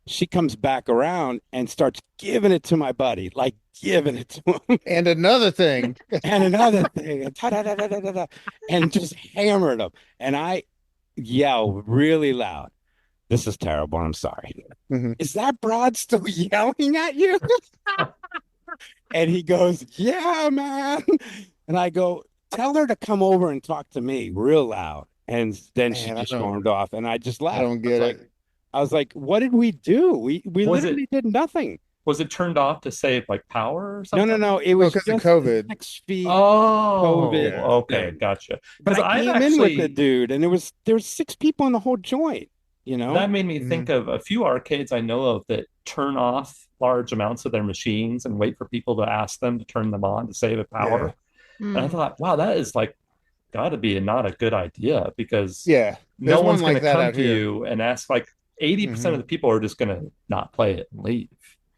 She comes back around and starts giving it to my buddy, like giving it to him. And another thing. And another thing, and, ta-da-da-da-da-da-da, and just hammered him. And I yell really loud, "This is terrible. I'm sorry. Mhm. Is that broad still yelling at you?" And he goes, "Yeah, man." And I go, "Tell her to come over and talk to me real loud." And then she Man, just stormed off. And I just I laughed. don't get it. I was like, what did we do? We Was literally it did nothing. was it turned off to save like power or No, something? no, no. It Oh, was because of just COVID. 6 feet Oh, COVID okay, thing. gotcha. But Because I I've came in with the actually dude, and there was 6 people in the whole joint, you know? that made me think of a few arcades I know of that turn off large amounts of their machines and wait for people to ask them to turn them on to save the power. And I Mm. thought, wow, that is like got to be not a good idea because Yeah, no there's one one's going like to that come out to here. you and ask. Like 80% Mhm. of the people are just going to not play it and leave.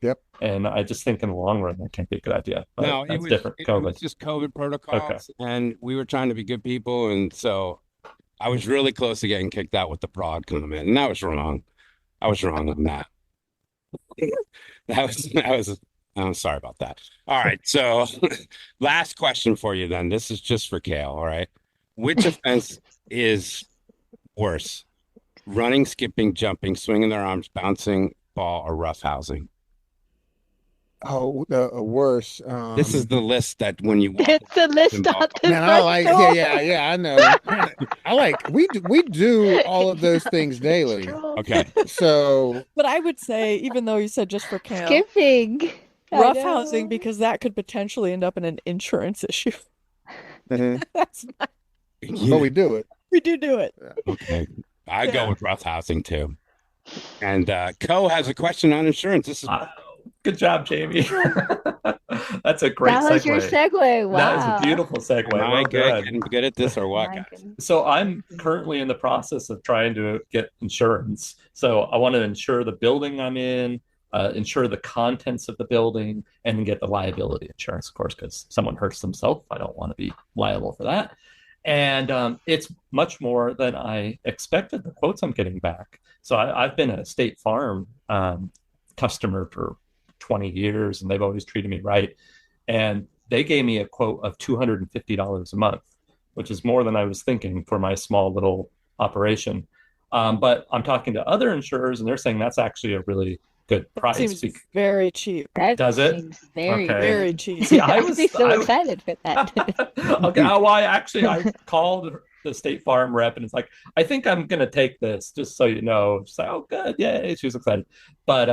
Yep. And I just think in the long run that can't be a good idea. But No, that's different. it was COVID. just COVID Okay. protocols, and we were trying to be good people, and so I was really close to getting kicked out with the prod coming, and that was wrong. I was wrong on that. That was I'm sorry about that. All right, so last question for you then. This is just for Cale, all right? Which offense is worse? Running, skipping, jumping, swinging their arms, bouncing ball, or roughhousing? Oh, worse. This is the list that when you walk It's the list pinball. out the Man, I front like. door. Yeah, I know. I like. We do all of those things daily. Okay. So But I would say, even though you said just for Cam, Skipping. I roughhousing know. because that could potentially end up in an insurance issue. mhm. That's not, But we do it. we do it. Okay. I go Yeah. with roughhousing too. And Coe has a question on insurance. This is Good job, Jamie. That's a great That was segue. your segue. Wow. That is a beautiful segue. am I Well good, done. getting good at this or what, My guys? goodness. So I'm currently in the process of trying to get insurance. So I want to insure the building I'm in, insure the contents of the building, and get the liability insurance, of course, because someone hurts themselves. I don't want to be liable for that. And it's much more than I expected, the quotes I'm getting back. So I've been a State Farm customer for 20 years, and they've always treated me right. And they gave me a quote of $250 a month, which is more than I was thinking for my small little operation. But I'm talking to other insurers, and they're saying that's actually a really good price. Seems very cheap. That Does it? seems very Okay. Very good. cheap. See, I'd be so excited for that. Okay, well, I called the State Farm rep, and it's like, I think I'm gonna take this, just so you know. She's like, oh, good, yeah, she was excited. But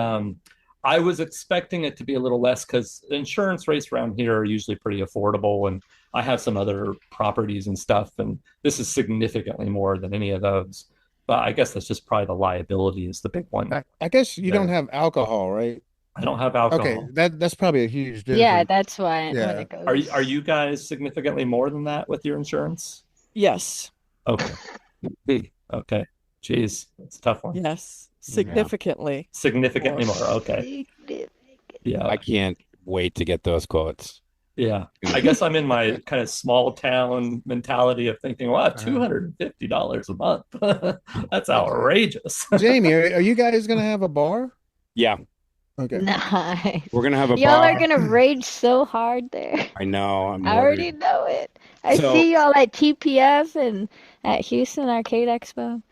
I was expecting it to be a little less because insurance rates around here are usually pretty affordable, and I have some other properties and stuff, and this is significantly more than any of those. But I guess that's just probably the liability is the big one. I guess you don't There. have alcohol, right? I don't have alcohol. Okay, that's probably a huge difference. Yeah, that's why when Yeah. it goes. Are you guys significantly more than that with your insurance? Yes. Okay. Okay. Jeez, it's a tough one. Yes. Significantly. Significantly more. Okay. Yeah. I can't wait to get those quotes. Yeah. I guess I'm in my kind of small town mentality of thinking, wow, $250 a month. That's outrageous. Jamie, are you guys gonna have a bar? Yeah, Okay. Nice. we're gonna have a Y'all bar. are gonna rage so hard there. I know. I'm I already worried. know it. I So- see y'all at TPF and at Houston Arcade Expo.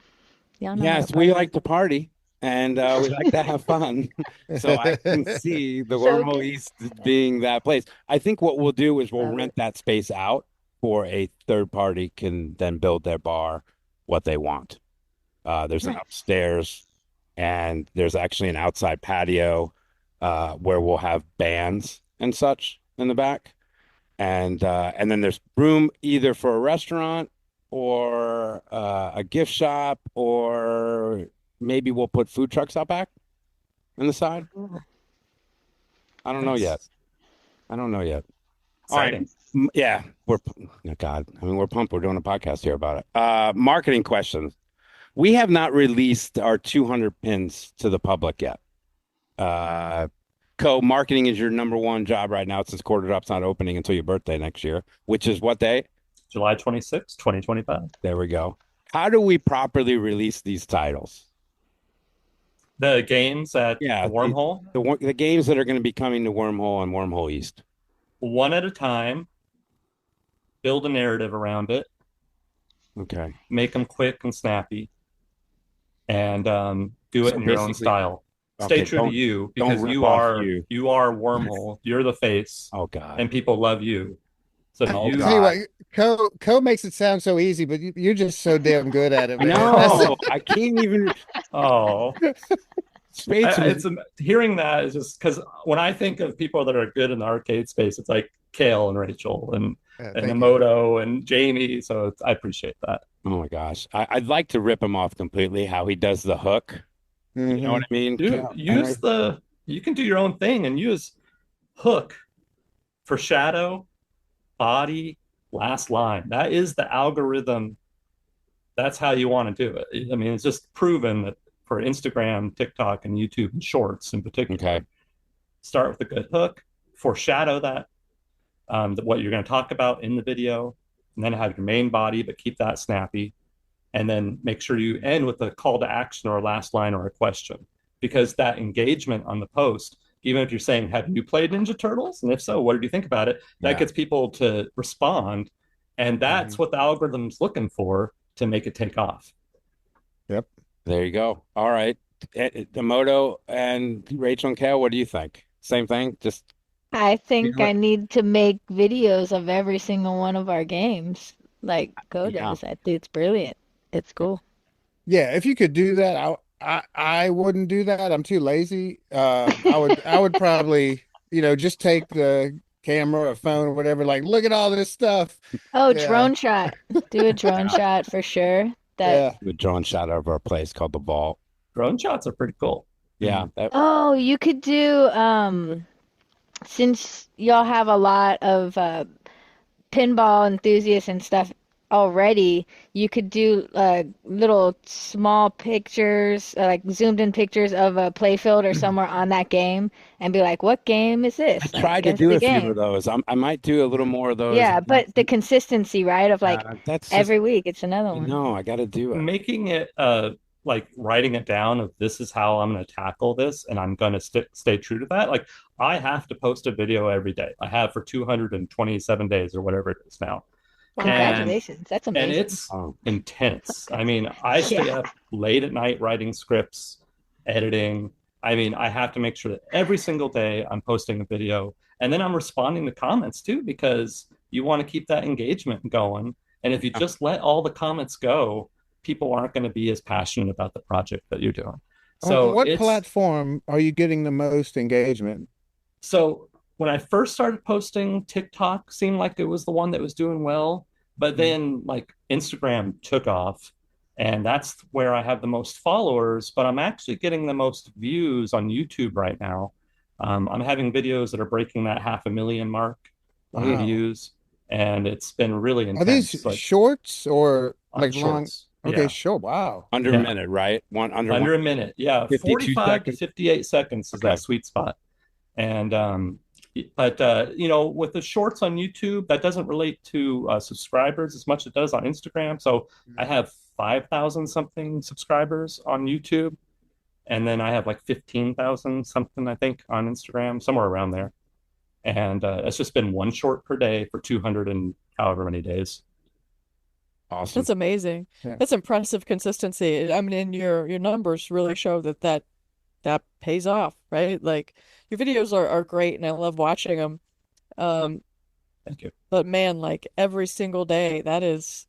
Y'all know how Yes, to we party. like to party, and we like to have fun. So I can see the So Wormhole good. East being that place. I think what we'll do is we'll Love rent that space out for a third party can then build their bar what they want. There's an Nice. upstairs, and there's actually an outside patio where we'll have bands and such in the back, and then there's room either for a restaurant or a gift shop, or maybe we'll put food trucks out back on the side. I don't know yet. I don't know yet. All right. Exciting. Yeah, oh God. I mean, we're pumped. We're doing a podcast here about it. Marketing questions. We have not released our 200 pins to the public yet. Co-marketing is your number one job right now since Quarter Drop's not opening until your birthday next year, which is what day? July 26, 2025. There we go. How do we properly release these titles? The games at Yeah, the Wormhole, the games that are going to be coming to Wormhole and Wormhole East. one at a time, build a narrative around it, Okay. make them quick and snappy, and do it So in your own basically, style. Stay okay, true to you don't because rip you off are you. Wormhole. You're the face, Oh God. and people love you. So Oh I tell you you what, God. Co makes it sound so easy, but you're just so damn good at it, I man. That's know. I can't even. oh Spades was. it's hearing that is just because when I think of people that are good in the arcade space, it's like Cale and Rachel and thank you. Imoto and Jamie. So I appreciate that. Oh my gosh. I'd like to rip him off completely. How he does the hook. You know what Hmm. I mean? Use you can do your own thing and use hook for shadow, body, last line. That is the algorithm. That's how you want to do it. I mean, it's just proven that for Instagram, TikTok, and YouTube and Shorts in particular, Okay. start with a good hook, foreshadow that, what you're going to talk about in the video, and then have your main body, but keep that snappy. And then make sure you end with a call to action or a last line or a question, because that engagement on the post, even if you're saying, have you played Ninja Turtles? And if so, what did you think about it? That gets people to respond. And that's what the algorithm's looking for to make it take off. Yep. There you go. All right. Imoto and Rachel and Cale, what do you think? Same thing? Just I you think know I what? need to make videos of every single one of our games, like Coe Yeah. does. I think it's brilliant. It's cool. Yeah, if you could do that, I wouldn't do that. I'm too lazy. I would probably, just take the camera or phone or whatever, like look at all this stuff. Oh, Yeah. drone shot. Do a drone Yeah. shot for sure. That Yeah. The drone shot of our place called the Vault. Drone shots are pretty cool. Yeah. That, Oh, you could do since y'all have a lot of pinball enthusiasts and stuff already, you could do little small pictures, like zoomed in pictures of a playfield or somewhere on that game and be like, what game is I this? Like, tried to guess do the a few of game. those. I might do a little more of those. Yeah, but the consistency, right? Of like That's just, every week it's another one. no, I got to do it. Making it like writing it down of this is how I'm going to tackle this and I'm going to stay true to that. Like I have to post a video every day. I have for 227 days or whatever it is now. And Congratulations. That's and amazing. it's Oh, intense. I mean, I stay Yeah. up late at night writing scripts, editing. I mean, I have to make sure that every single day I'm posting a video and then I'm responding to comments too, because you want to keep that engagement going. And if you just let all the comments go, people aren't going to be as passionate about the project that you're doing. On So what it's platform are you getting the most engagement? so when I first started posting, TikTok seemed like it was the one that was doing well, but then like Instagram took off, and that's where I have the most followers. But I'm actually getting the most views on YouTube right now. I'm having videos that are breaking that 500,000 mark on Wow. views, and it's been really Are these intense. Like shorts or on like long? shorts, Okay, yeah, sure. Wow. under a yeah, minute, right? One under under one, a minute, yeah, 52 45 to seconds. 58 seconds is Okay. that sweet spot. And but with the shorts on YouTube, that doesn't relate to subscribers as much as it does on Instagram. So I have 5,000 something subscribers on YouTube, and then I have like 15,000 something I think on Instagram, somewhere around there. And it's just been one short per day for 200 and however many days. Awesome. That's amazing. Yeah. That's impressive consistency. I mean, and your numbers really show that pays off, right? Like your videos are great and I love watching them. Um, Thank you. but man, like every single day, it's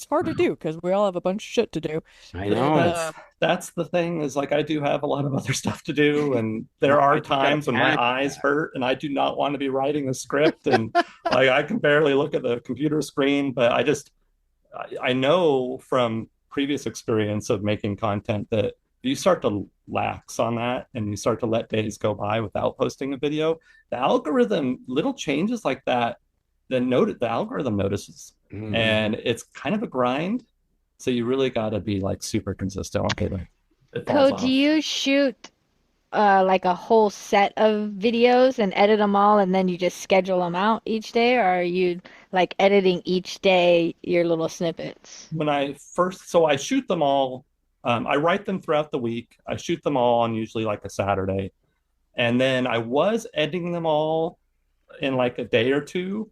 hard to do because we all have a bunch of shit to do. I And know. That's the thing is like I do have a lot of other stuff to do, and there are times when my eyes hurt and I do not want to be writing a script, and like I can barely look at the computer screen, but I know from previous experience of making content that if you start to lax on that and you start to let days go by without posting a video, the algorithm, little changes like that, the algorithm notices, Mhm. and it's kind of a grind. So you really got to be like super consistent. Okay, like it falls Coe, do off. you shoot like a whole set of videos and edit them all and then you just schedule them out each day, or are you like editing each day your little snippets? When I first, so I shoot them all I write them throughout the week. I shoot them all on usually like a Saturday. And then I was editing them all in like a day or two.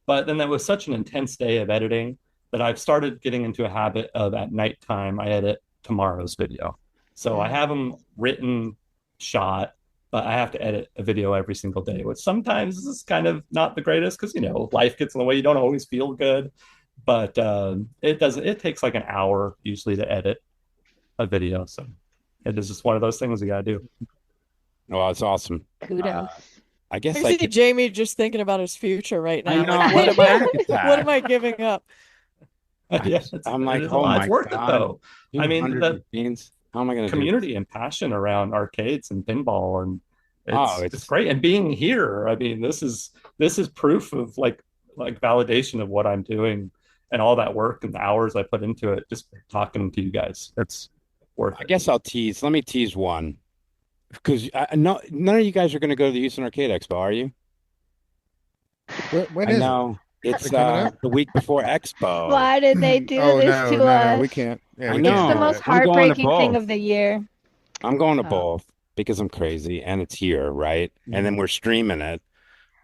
But then that was such an intense day of editing that I've started getting into a habit of at nighttime, I edit tomorrow's video. So I have them written, shot, but I have to edit a video every single day, which sometimes is kind of not the greatest because, life gets in the way. You don't always feel good. But it takes like an hour usually to edit a video. So it is just one of those things you got to do. Well, it's awesome. Kudos. I guess I see Jamie just thinking about his future right now. I know. Like, what am I giving up? Yeah, I'm like, it's oh my worth God. it though. I mean, the how am I going to community and passion around arcades and pinball, and it's great. And being here, I mean, this is proof of like validation of what I'm doing and all that work and the hours I put into it. Just talking to you guys, it's worth it. I guess I'll tease. Let me tease one. Because none of you guys are going to go to the Houston Arcade Expo, are you? When is it? It's the week before Expo. Why did they do this to us? No, we can't. Yeah, I we know. It's can't the do most it. heartbreaking thing of the year. I'm going to both because I'm crazy and it's here, right? And then we're streaming it.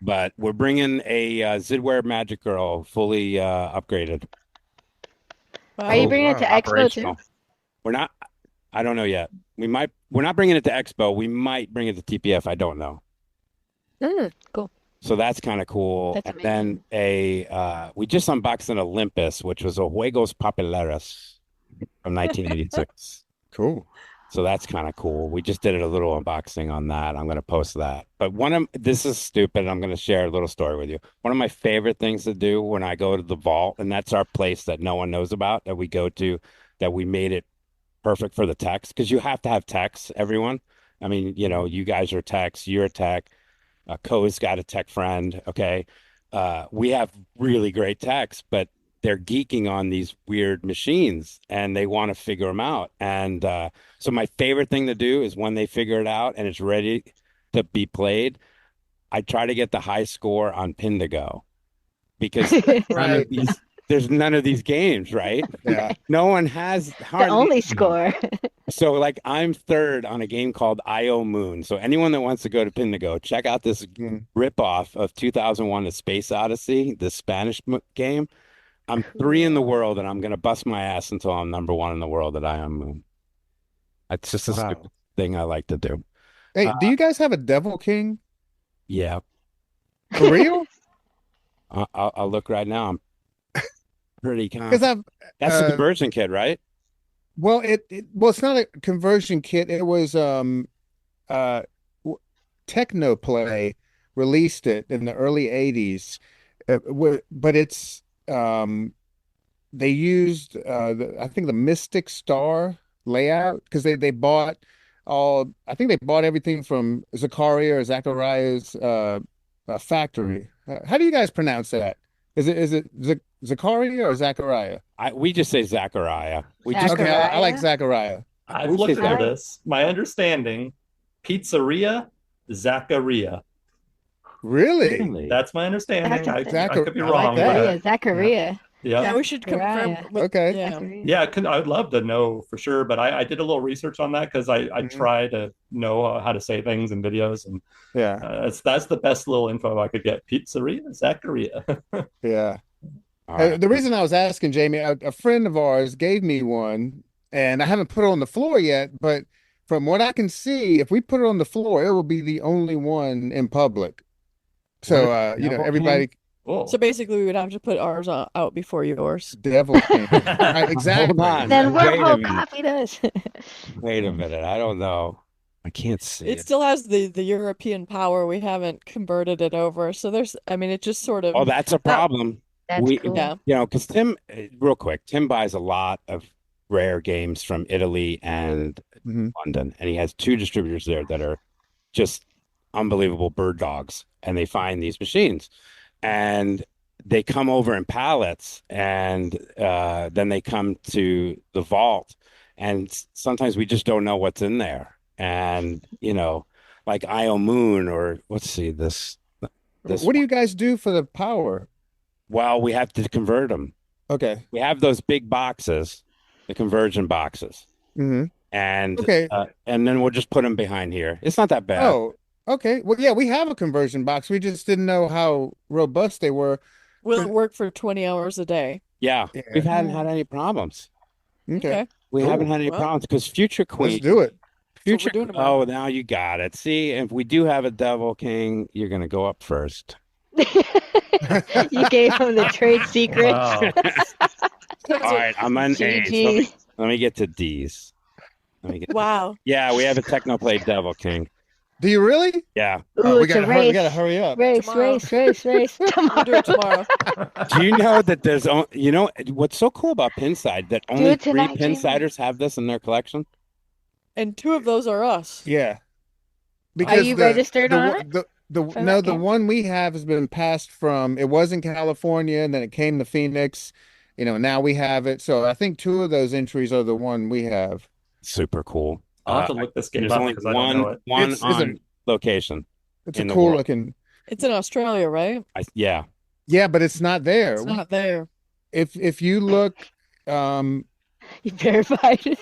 But we're bringing a Zidware Magic Girl fully upgraded. Are you bringing it to Expo too? We're not. I don't know yet. We're not bringing it to Expo. We might bring it to TPF. I don't know. Cool. So that's kind of cool. That's and then we just unboxed an Olympus, which was a Juegos Populares from 1986. Cool. So that's kind of cool. We just did a little unboxing on that. I'm going to post that. But this is stupid. I'm going to share a little story with you. One of my favorite things to do when I go to the vault, and that's our place that no one knows about, that we go to, that we made it perfect for the techs, because you have to have techs, everyone. I mean, you guys are techs, you're a tech, Coe's got a tech friend, okay? We have really great techs, but they're geeking on these weird machines and they want to figure them out. And so my favorite thing to do is when they figure it out and it's ready to be played, I try to get the high score on Pindigo, because there's none of these games, right? Yeah. No one has the only score. So like I'm third on a game called IO Moon. So anyone that wants to go to Pindigo, check out this ripoff of 2001: A Space Odyssey, the Spanish game. I'm 3 in the world and I'm going to bust my ass until I'm number 1 in the world at IO Moon. It's just a stupid thing I like to do. Hey, do you guys have a Devil King? Yeah. For real? I'll look right now. I'm pretty Because that's the conversion kit, right? Well, it's not a conversion kit. It was Technoplay released it in the early 80s. But it's they used I think the Mystic Star layout, because they bought I think they bought everything from Zakaria or Zachariah's factory. How do you guys pronounce that? Is it Zakaria or Zachariah? We just say Zachariah. Okay, I like Zachariah. I've looked at this. My understanding, Pizzeria Zachariah. Really? That's my understanding. I could be I wrong. like that. Zachariah. Yeah, we should confirm. Okay. Yeah, I'd love to know for sure, but I did a little research on that because I try to know how to say things in videos, and that's the best little info I could get. Pizzeria Zachariah. Yeah. The reason I was asking, Jamie, a friend of ours gave me one, and I haven't put it on the floor yet, but from what I can see, if we put it on the floor, it will be the only one in public. So, everybody. Cool. So basically, we would have to put ours out before yours. Devil King. Exactly. Hold on. Then Wait a Wormhole minute. copied us. Wait a minute. I don't know. I can't see It still has the European power. We haven't converted it over. So it just sort of. Oh, that's a problem. That's cool. Yeah. Because Tim, real quick, Tim buys a lot of rare games from Italy and London, and he has 2 distributors there that are just unbelievable bird dogs, and they find these machines, and they come over in pallets, and then they come to the vault, and sometimes we just don't know what's in there, and like IO Moon, or let's see this. What do you guys do for the power? Well, we have to convert them. Okay. We have those big boxes, the conversion boxes. Hmm. and Okay. and then we'll just put them behind here. It's not that bad. Oh, okay. Well, yeah, we have a conversion box. We just didn't know how robust they were. Will it 'Cause- work for 20 hours a day? Yeah, we Yeah. haven't had any problems. Okay. Okay. We haven't Cool. had any Well, problems because Future Let's Queen, do it. that's what we're Future. doing tomorrow. Oh, now you got it. See, if we do have a Devil King, you're gonna go up first. You gave him the trade secrets. Wow. All right, I'm on A's. GG. Let me get to D's. Let me get. Wow. Yeah, we have a Technoplay Devil King. Do you really? Yeah. Oh, Ooh, we it's a gotta hurry. We race. gotta hurry up. Race, Tomorrow. race. We'll do it tomorrow. Do you know that there's, you know, what's so cool about Pinside that Do only it three tonight, Jamie. Pinsiders have this in their collection? And 2 of those are us. Yeah. Are Because you registered the on one- it? the For no that the game? one we have has been passed from it was in California and then it came to Phoenix, now we have it. So I think 2 of those entries are the one we have. Super cool. I'll have to look this game There's up only because I don't know it. one It's on a location. it's a in the cool world. looking. It's in Australia, right? Yeah. Yeah, but it's not there. It's not there. If you look You verified it.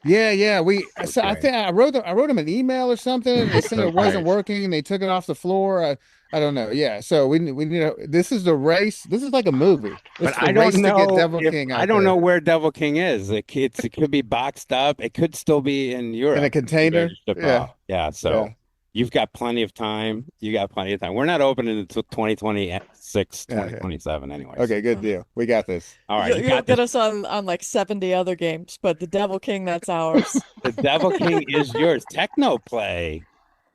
yeah, so I Okay. think I wrote them an email or something and they said it wasn't Okay. working and they took it off the floor. I don't know. Yeah, so we need this is the race. This is like a movie. But It's the I don't race to get know Devil if King I out don't know there where Devil King is. It could be boxed up. It could still be in Europe. in a container. Registered Yeah. box. Yeah. So Yeah. you've got plenty of time. You got plenty of time. We're not opening until 2026, Yeah, yeah. 2027 anyways. Okay, good deal. We got this. All right. You'll, You you'll got get this. us on like 70 other games, but the Devil King, that's ours. The Devil King is yours. Technoplay.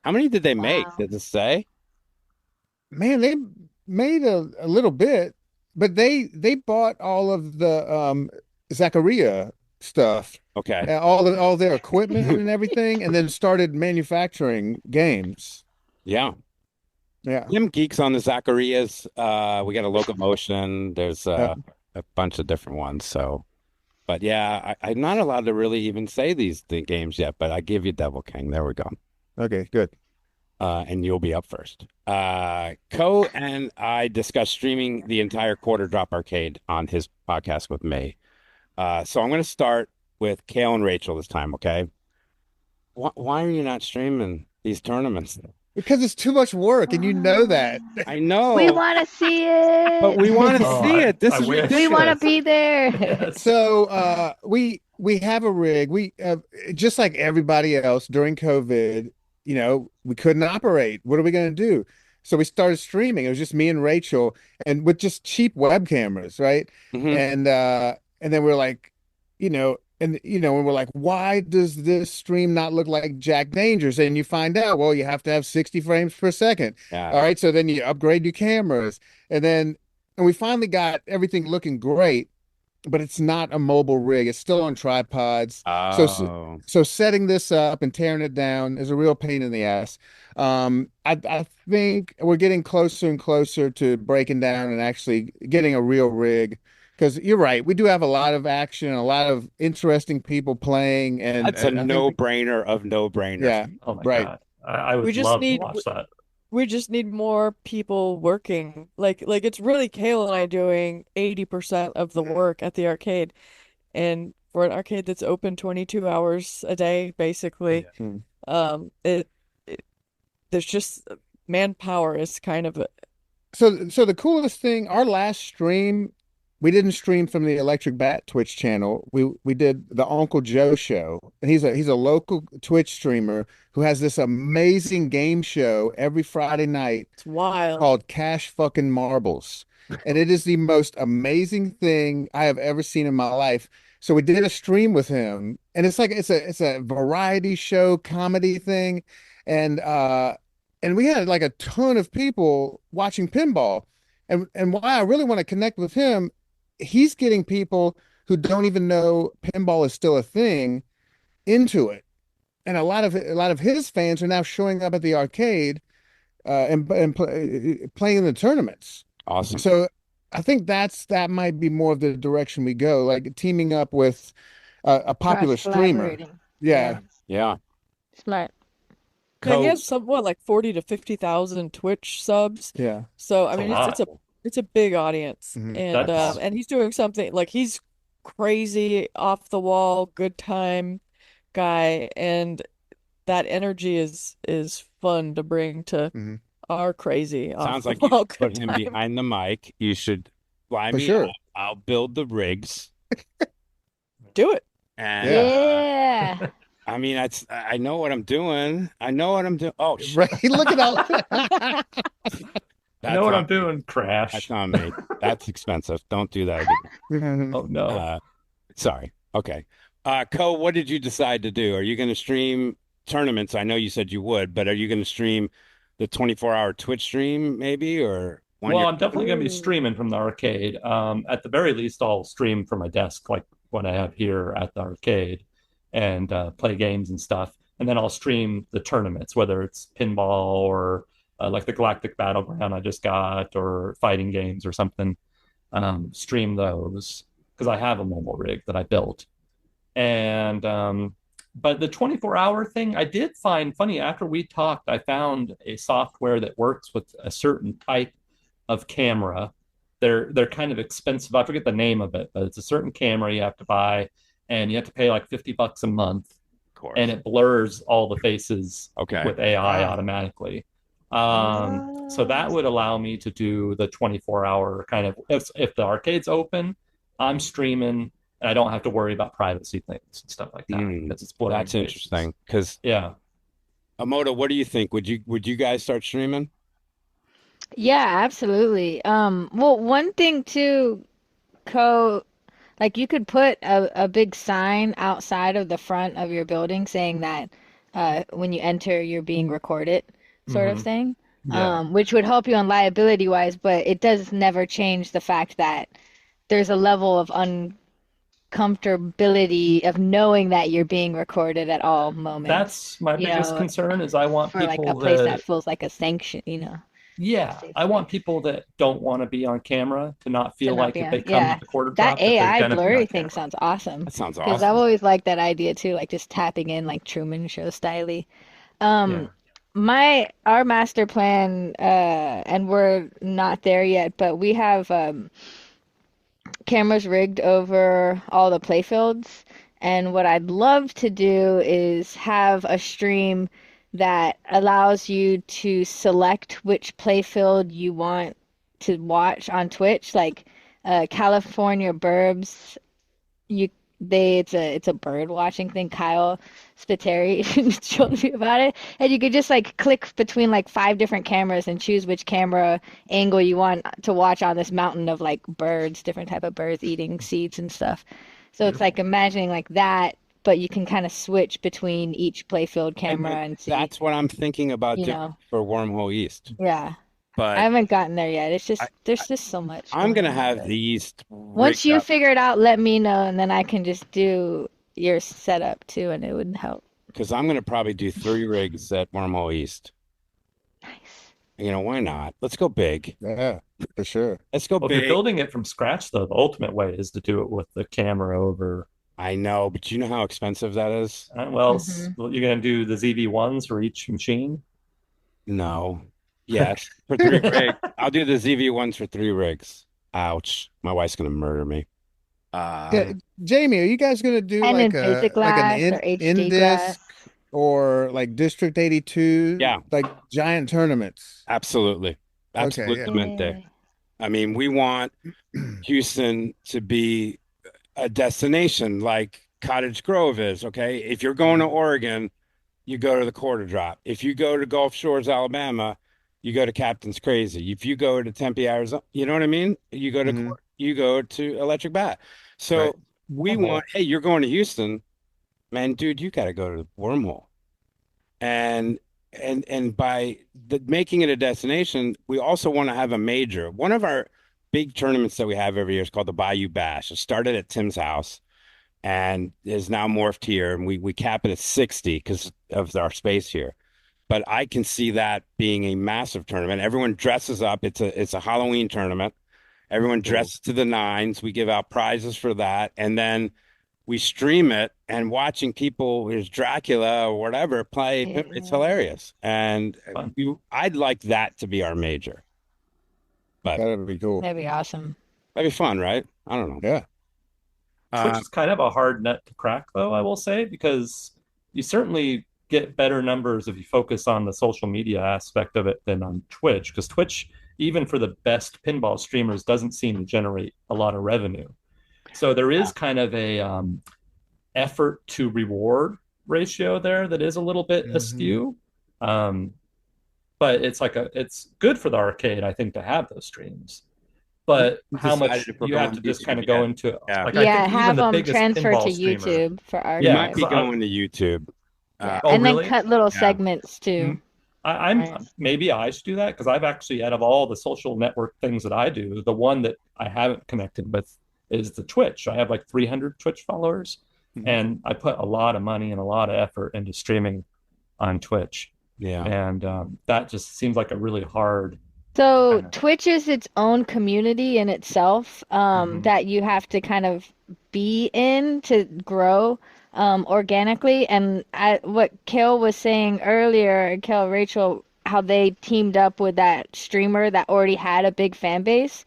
How many did they make? Wow. Does it say? Man, they made a little bit, but they bought all of the Zacharia stuff, Okay. all their equipment and everything, and then started manufacturing games. Yeah. Yeah. Them geeks on the Zacharias. We got a locomotion. There's a bunch of different ones. So, but yeah, I'm not allowed to really even say the games yet, but I give you Devil King. There we go. Okay, good. And you'll be up first. Coe and I discussed streaming the entire Quarter Drop Arcade on his podcast with me. So I'm going to start with Cale and Rachel this time, okay? Why are you not streaming these tournaments? Because it's too much work, and you know that. I know, We want to see it. but we want to Oh, see it. This I is wish. ridiculous. We want to be there. Yes. So we have a rig. We just like everybody else during COVID, we couldn't operate. What are we going to do? So we started streaming. It was just me and Rachel, and with just cheap web cameras, right? Mhm. And then we're like, and we're like, why does this stream not look like Jack Dangers? And you find out, well, you have to have 60 frames per second. Yeah. All right, so then you upgrade your cameras, and we finally got everything looking great, but it's not a mobile rig. It's still on tripods. Oh, So setting this up and tearing it down is a real pain in the ass. I think we're getting closer and closer to breaking down and actually getting a real rig. Because you're right, we do have a lot of action, a lot of interesting people playing, and that's a I think no-brainer of no-brainers. yeah, Oh my right. God. I We would just love to need- watch that. We just need more people working. Like it's really Cale and I doing 80% of the work at the arcade. And for an arcade that's open 22 hours a day, basically, it there's just manpower is kind of So the coolest thing, our last stream, we didn't stream from the Electric Bat Twitch channel. We did the Uncle Joe show. And he's a local Twitch streamer who has this amazing game show every Friday night it's wild. called Cash Fucking Marbles. And it is the most amazing thing I have ever seen in my life. So we did a stream with him, and it's like it's a variety show comedy thing. And we had like a ton of people watching pinball. And why I really want to connect with him, he's getting people who don't even know pinball is still a thing into it. And a lot of his fans are now showing up at the arcade playing in the tournaments. Awesome. So I think that might be more of the direction we go, like teaming up with a popular streamer. Cross-collaborating. Yeah. Yeah. Smart. Yeah, he Coe, has somewhat like 40 to 50,000 Twitch subs. Yeah. So I That's a mean lot. it's a big audience. Mhm. And That's- and he's doing something like he's crazy, off the wall, good time. guy, and that energy is fun to bring to Mhm. our crazy off Sounds the like you wall should put good him time. behind the mic. You should fly For me out. sure. I'll build the rigs. Do it. And Yeah. Yeah. I mean, I know what I'm doing. I know what I'm doing. Oh, Right. Look at all. I know that's what on I'm me. doing, That's Crash. on me. That's expensive. Don't do that again. Oh no. Sorry. Okay. Coe, what did you decide to do? Are you going to stream tournaments? I know you said you would, but are you going to stream the 24-hour Twitch stream maybe or one Well, you're I'm definitely going to be Ooh. streaming from the arcade. At the very least, I'll stream from my desk, like what I have here at the arcade, and play games and stuff. And then I'll stream the tournaments, whether it's pinball or like the Galactic Battleground I just got, or fighting games or something. Stream those because I have a mobile rig that I built. And but the 24-hour thing, I did find funny after we talked, I found a software that works with a certain type of camera. They're kind of expensive. I forget the name of it, but it's a certain camera you have to buy, and you have to pay like $50 a month, of course. and it blurs all the faces Okay. with AI Wow. automatically. So that would allow me to do the 24-hour kind of if the arcade's open, I'm streaming and I don't have to worry about privacy things and stuff like that because it's blurring That's faces. interesting because Yeah. Imoto, what do you think? Would you guys start streaming? Yeah, absolutely. Well, one thing too, Co, like you could put a big sign outside of the front of your building saying that when you enter, you're being recorded, sort of Mhm. thing. Yeah. Which would help you on liability wise, but it does never change the fact that there's a level of uncomfortability of knowing that you're being recorded at all moments, That's my you biggest know, concern is I want for like a people place that that feels like a sanction, a yeah, safe I want space. people that don't want to be on camera to not To feel not like be if they on. come to Yeah. the quarter That drop that they're AI gonna be on blurry thing camera. sounds awesome. That sounds Because I've awesome. always liked that idea too, like just tapping in like Truman Show styly. Yeah. Um, our master plan, and we're not there yet, but we have cameras rigged over all the playfields. And what I'd love to do is have a stream that allows you to select which playfield you want to watch on Twitch, like California Burbs. You it's a bird watching thing. Kyle Spiteri showed me about it, and you could just like click between like five different cameras and choose which camera angle you want to watch on this mountain of like birds, different type of birds eating seeds and stuff. So it's like Beautiful. imagining like that, but you can kind of switch between each playfield And camera and see, that's what I'm thinking about you doing know, for Wormhole East. yeah. I But haven't gotten there yet. It's I, just there's just so much I'm going gonna on, have but the East once rigged you up figure it out, let me know, and then I can just do your setup too, and it would help. because I'm gonna probably do 3 rigs at Wormhole East. Nice. Why not? Let's go big. Yeah, for sure. Let's go Well, if you're big. building it from scratch, though, the ultimate way is to do it with the camera over. I know, but you know how expensive that is? Hmm. Well, you're going to do the ZV-1s for each machine. No. Yes. For 3 rigs. I'll do the ZV-1s for 3 rigs. Ouch. My wife's gonna murder me. Yeah, Jamie, are you guys gonna do And in like basic an glass or in HD disc glass. or like District 82, Yeah, like giant tournaments? absolutely. Okay, yeah. Absolutely. Yeah. I mean, we want Houston to be a destination like Cottage Grove is, okay? If you're going to Oregon, you go to the Quarter Drop. If you go to Gulf Shores, Alabama, you go to Captain's Crazy. If you go to Tempe, Arizona, you know what I mean? Hmm. You go to Electric Bat. Right. So we Uh-huh. want, hey, you're going to Houston, man, dude, you got to go to the Wormhole. And by making it a destination, we also want to have a major. One of our big tournaments that we have every year is called the Bayou Bash. It started at Tim's house and is now morphed here, and we cap it at 60 because of our space here. But I can see that being a massive tournament. Everyone dresses up. It's a Halloween tournament. Everyone Cool. dresses to the nines. We give out prizes for that, and then we stream it. And watching people as Dracula or whatever play, it's Yeah. hilarious. And Fun. I'd like that to be our major, but That'd be cool. That'd be awesome. that'd be fun, right? I don't know. Yeah. Uh, Twitch is kind of a hard nut to crack, though, I will say, because you certainly get better numbers if you focus on the social media aspect of it than on Twitch, because Twitch, even for the best pinball streamers, doesn't seem to generate a lot of revenue. So there is kind of a effort to reward ratio there that is a little bit askew. Um, but it's good for the arcade, I think, to have those streams. But how much you have to just kind of go into it. Yeah. Like I Yeah, think even have the them biggest transfer to pinball streamer. YouTube for You Yeah, might be archives. going to YouTube. Yeah. Oh, And then really? cut little Yeah. segments too. I'm Right. maybe I should do that because I've actually, out of all the social network things that I do, the one that I haven't connected with is the Twitch. I have like 300 Twitch followers, and I put a lot of money and a lot of effort into streaming on Twitch, Yeah. and that just seems like a really hard So kind of. Twitch is its own community in itself, that you have to kind of be in to grow organically. And what Cale was saying earlier, Cale, Rachel, how they teamed up with that streamer that already had a big fan base.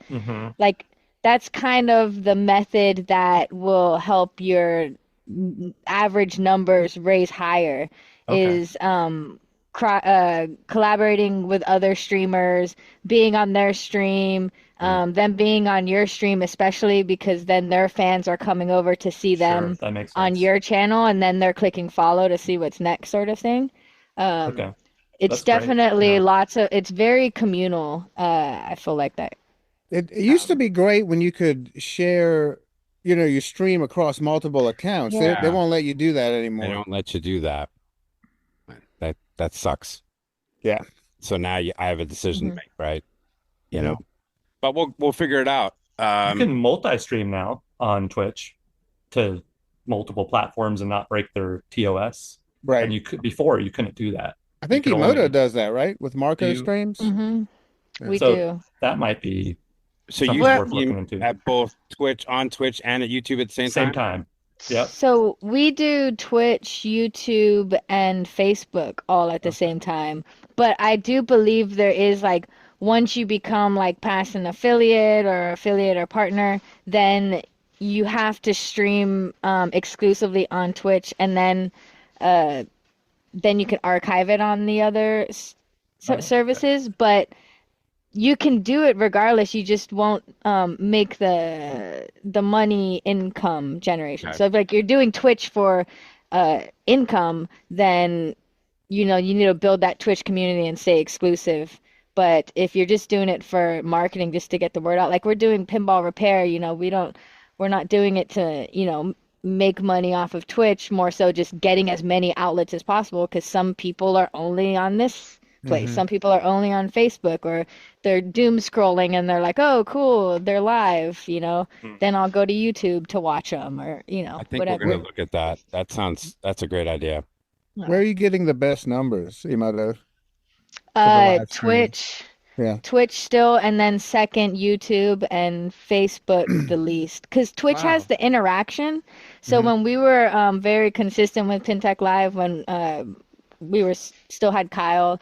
Like that's kind of the method that will help your average numbers raise higher Okay. is collaborating with other streamers, being on their stream, them being on your stream, especially because then their fans are coming over to see them That makes on sense. your channel, and then they're clicking follow to see what's next, sort of thing. Okay, It's that's great. definitely Yeah. it's very communal. I feel like that. It used to be great when you could share, your stream across multiple accounts. Yeah. They won't let you do that They anymore. don't let you do that. That sucks. Yeah. So now I have a decision to Mhm. make, right? You Yeah. know, but we'll figure it out. You can multi-stream now on Twitch to multiple platforms and not break their TOS. Right. And you couldn't do that. I think could Imoto only- does that, right? With Marco Do you? streams. We So do. that might be So something you worth stream looking into. at both on Twitch and at YouTube at the same Same time? time. Yep. So we do Twitch, YouTube, and Facebook all at the same time. But I do believe there is like once you become like past an affiliate or partner, then you have to stream exclusively on Twitch, and then you can archive it on the other services. But you can do it regardless. You just won't make the money income generation. Okay. So if like you're doing Twitch for income, then you need to build that Twitch community and stay exclusive. But if you're just doing it for marketing, just to get the word out, like we're doing pinball repair, we're not doing it to make money off of Twitch, more so just getting as many outlets as possible, because some people are only on this place. Some people are only on Facebook, or they're doom scrolling and they're like, oh, cool, they're live, then I'll go to YouTube to watch them, or, I think whatever. we're going to look at that. That's a great idea. Where are you getting the best numbers, Imoto? For the live stream? Twitch. Yeah. Twitch still, and then second YouTube, and Facebook the least, because Twitch has the interaction. So when we were very consistent with PinTech Live, when we were still had Kyle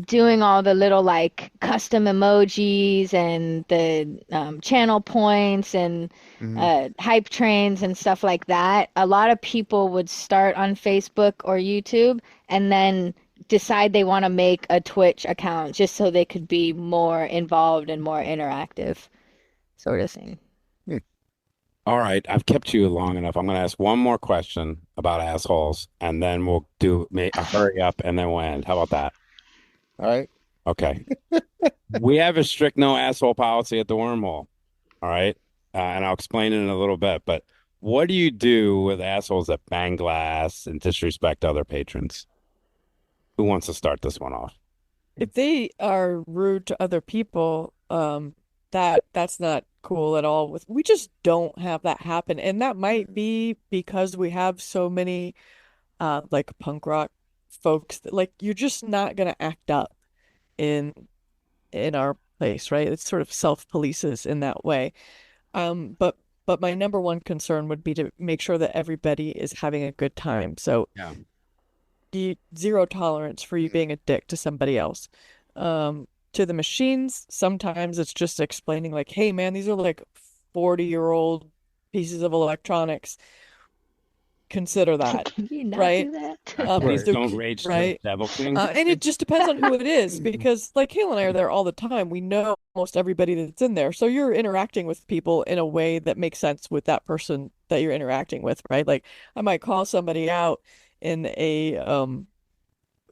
doing all the little like custom emojis and the channel points and hype trains and stuff like that, a lot of people would start on Facebook or YouTube and then decide they want to make a Twitch account just so they could be more involved and more interactive, sort of thing. All right, I've kept you long enough. I'm going to ask one more question about assholes, and then we'll do a hurry up, and then we'll end. How about that? All right. Okay. We have a strict no asshole policy at the Wormhole. All right. And I'll explain it in a little bit. But what do you do with assholes that bang glass and disrespect other patrons? Who wants to start this one off? If they are rude to other people, that's not cool at all. We just don't have that happen, and that might be because we have so many like punk rock folks that like you're just not gonna act up in our place, right? It's sort of self-polices in that way. But my number one concern would be to make sure that everybody is having a good time. So Yeah. zero tolerance for you being a dick to somebody else. To the machines, sometimes it's just explaining like, hey man, these are like 40-year-old pieces of electronics. consider that, Can you not right? do that? Please Either- don't rage the right? Devil King. And it just depends on who it is, because like Cale and I are there all the time. We know almost everybody that's in there. So you're interacting with people in a way that makes sense with that person that you're interacting with, right? Like I might call somebody out in a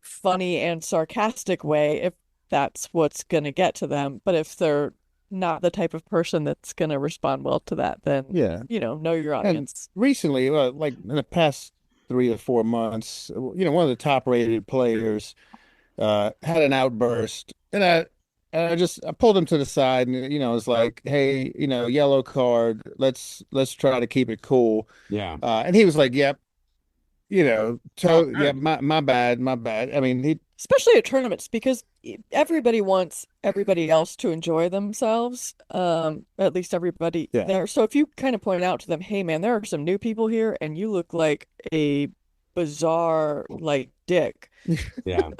funny and sarcastic way if that's what's going to get to them. But if they're not the type of person that's going to respond well to that, then Yeah. know your audience. And recently, like in the past 3 or 4 months, one of the top-rated players had an outburst, and I pulled him to the side, and it's like, hey, yellow card. Let's try to keep it cool. Yeah. And he was like, yep, Oh, yeah, good. my bad, my bad. I mean, he Especially at tournaments, because everybody wants everybody else to enjoy themselves, at least everybody Yeah. there. So if you kind of point out to them, hey man, there are some new people here and you look like a bizarre like dick. Yeah.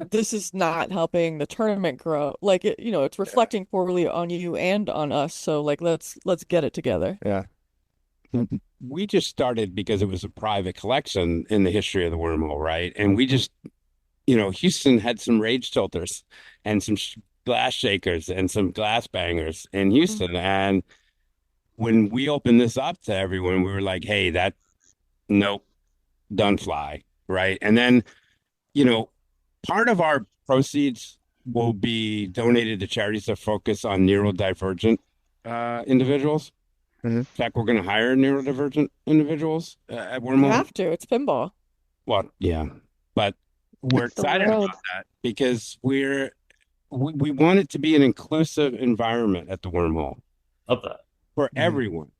This is not helping the tournament grow. Like it's reflecting poorly on you and on us. So like let's get it together. yeah. We just started because it was a private collection in the history of the wormhole, right? And we just, Houston had some rage tilters and some glass shakers and some glass bangers in Houston. And when we opened this up to everyone, we were like, hey, nope, don't fly, right? And then, part of our proceeds will be donated to charities that focus on neurodivergent individuals. Mhm. In fact, we're going to hire neurodivergent individuals at You Wormhole. have to. It's pinball. Well, yeah, but we're It's the excited world. about that because we want it to be an inclusive environment at the Wormhole Love that. for Mhm. everyone.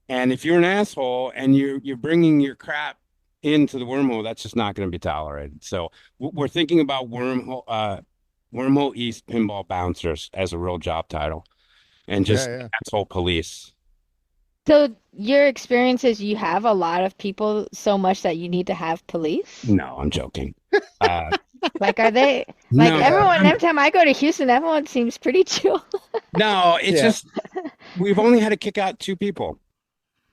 And if you're an asshole and you're bringing your crap into the Wormhole, that's just not going to be tolerated. So we're thinking about Wormhole East Pinball Bouncers as a real job title, and just Yeah. asshole police. So your experience is you have a lot of people so much that you need to have police? No, I'm joking. Like, are they like No, everyone? Every time I go to Houston, everyone seems pretty chill. no, it's Yeah. just we've only had to kick out 2 people,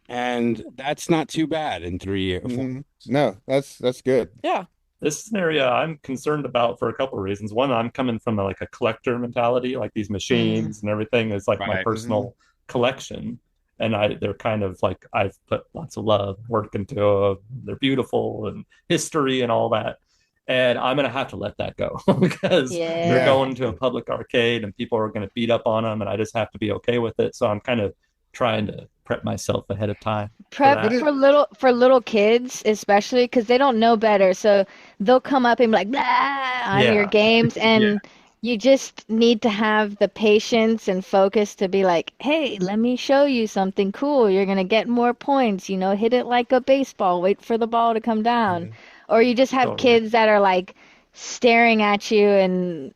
and that's not too bad in 3 years. Mhm. No, that's good. Yeah. This is an area I'm concerned about for a couple of reasons. One, I'm coming from a collector mentality, like these machines and everything is like my Right. personal collection. And they're kind of like I've put lots of love, work into them. They're beautiful and history and all that. And I'm going to have to let that go because they're Yeah. going to a public arcade and people are going to beat up on them. And I just have to be okay with it. So I'm kind of trying to prep myself ahead of time. Prep that. for little kids, especially because they don't know better. So they'll come up and be like, blah, on your Yeah. games, and you just need to have the patience and focus to be like, hey, let me show you something cool. You're gonna get more points, hit it like a baseball, wait for the ball to come down. Mhm. Or you just have Totally. kids that are like staring at you and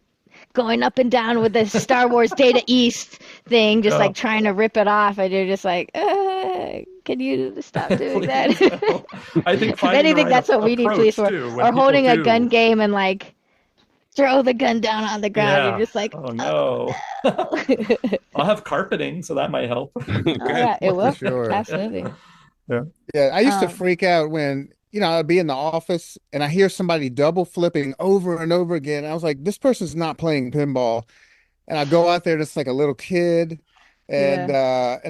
going up and down with the Star Wars Data East thing, just like trying to rip it off, and you're just like, can you stop doing Please, that? no. I think If finding the anything, right that's what we need police for. approach, too, when Or people holding a do- gun game and like throw the gun down on the ground. Yeah. You're just like, Oh no. I'll have carpeting, so that might help. Oh, yeah, it will. sure. Absolutely. Yeah, I used to Um, freak out when, I'd be in the office and I hear somebody double flipping over and over again. I was like, this person's not playing pinball. And I go out there just like a little kid, and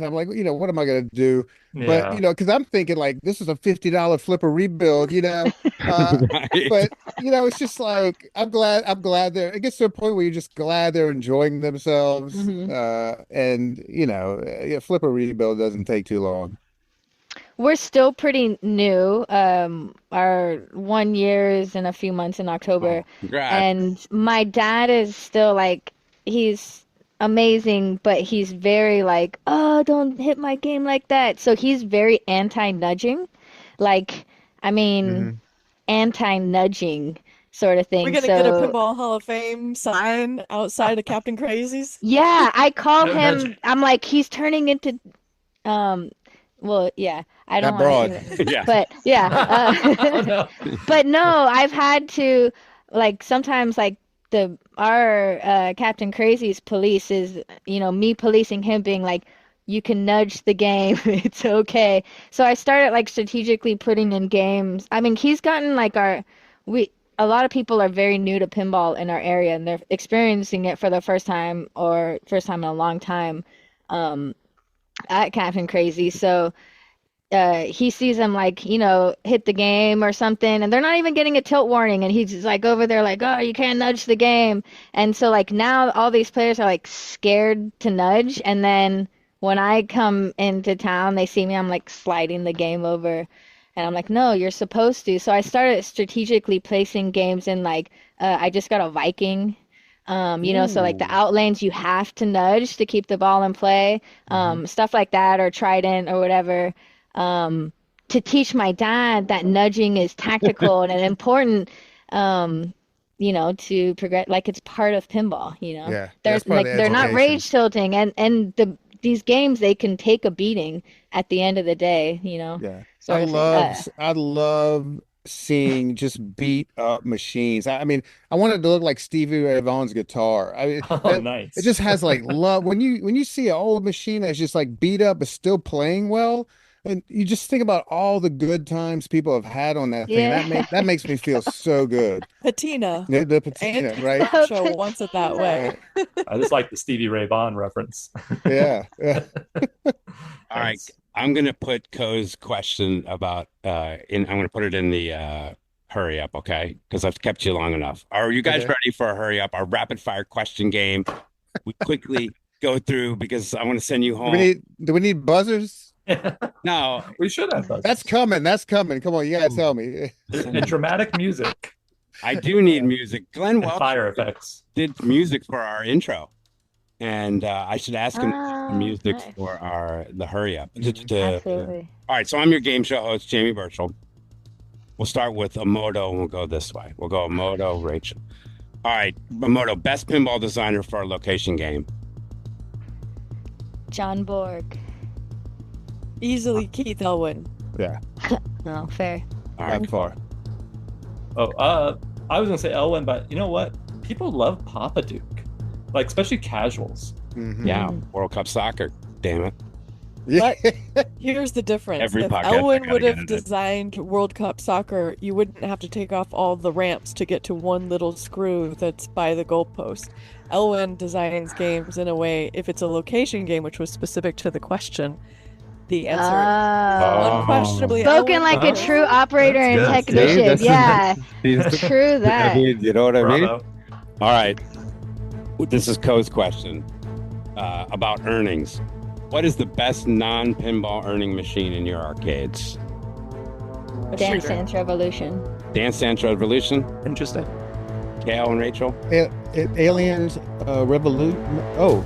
I'm like, what am I gonna do? But Yeah. because I'm thinking like this is a $50 flipper rebuild, Right. but it's just like I'm glad they're it gets to a point where you're just glad they're enjoying themselves. Mhm. And a flipper rebuild doesn't take too long. We're still pretty new. Our 1 year is in a few months in October. Congrats. And my dad is still like, he's amazing, but he's very like, oh, don't hit my game like that. So he's very anti-nudging. Like, I mean, Mhm. anti-nudging sort of We're thing. gonna get a So Pinball Hall of Fame sign outside of Captain Crazy's. yeah, I call No him, nudging. I'm like, he's turning into, well, yeah, I don't That want broad. to, Yeah. but yeah. Oh, no. But no, I've had to like sometimes like our Captain Crazy's police is me policing him being like, you can nudge the game. It's okay. So I started like strategically putting in games. I mean, he's gotten like we a lot of people are very new to pinball in our area and they're experiencing it for the first time or first time in a long time um at Captain Crazy. So he sees them like, hit the game or something, and they're not even getting a tilt warning, and he's just like over there like, oh, you can't nudge the game. And so like now all these players are like scared to nudge, and then when I come into town, they see me, I'm like sliding the game over, and I'm like, no, you're supposed to. So I started strategically placing games in like, I just got a Viking. So like the Ooh. out lanes you have to nudge to keep the ball in play, stuff like that, or Trident or whatever, to teach my dad that nudging is tactical and important, to progress, like it's part of pinball. Yeah, They're that's part of like the they're not education. rage tilting, and these games they can take a beating at the end of the day. Yeah. Sort of thing. I love seeing just beat up machines. I mean, I want it to look like Stevie Ray Vaughan's guitar. I mean, Oh, that it nice. just has like love when you see an old machine that's just like beat up but still playing well, and you just think about all the good times people have had on that thing, and Yeah. that makes me feel so good. Patina. The Andy patina, right? Show wants it that way. Right. I just like the Stevie Ray Vaughan reference. Yeah. Yeah. All right. Thanks. I'm gonna put Coe's question about I'm gonna put it in the hurry up, okay? Because I've kept you long enough. Are you guys Okay. ready for a hurry up? Our rapid fire question game. We quickly go through because I want to send you home. Do we need buzzers? No, We should have That's buzzers coming. That's coming. Come on, you gotta tell me. and dramatic music I do need music. Glenn and Welch fire effects. did music for our intro, and I should ask him to do the Oh, music nice. for the hurry up. Absolutely. All right, so I'm your game show host, Jamie Burchell. We'll start with Imoto and we'll go this way. We'll go Imoto, Rachel. All right, Imoto, best pinball designer for our location game. John Borg. Easily Keith Elwin. Yeah, No, fair. All right, not far. Oh, I was gonna say Elwin, but you know what? People love Papa Duke, like especially casuals. Mhm. yeah, World Cup soccer. Damn it. Yeah. Here's the difference. Every If podcast I Elwin gotta would get have in it. designed World Cup soccer, you wouldn't have to take off all the ramps to get to one little screw that's by the goalpost. Elwin designs games in a way, if it's a location game, which was specific to the question, the answer Oh. unquestionably Spoken Elwin like a Uh-huh. true operator and That's good. technician. That's- Yeah, He's- true that. You know what I mean? Bravo. All right. This is Coe's question about earnings. What is the best non-pinball earning machine in your arcades? a Dance shooter. Dance Revolution. Dance Dance Revolution? Interesting. Cale and Rachel? Aliens Revolution. Oh,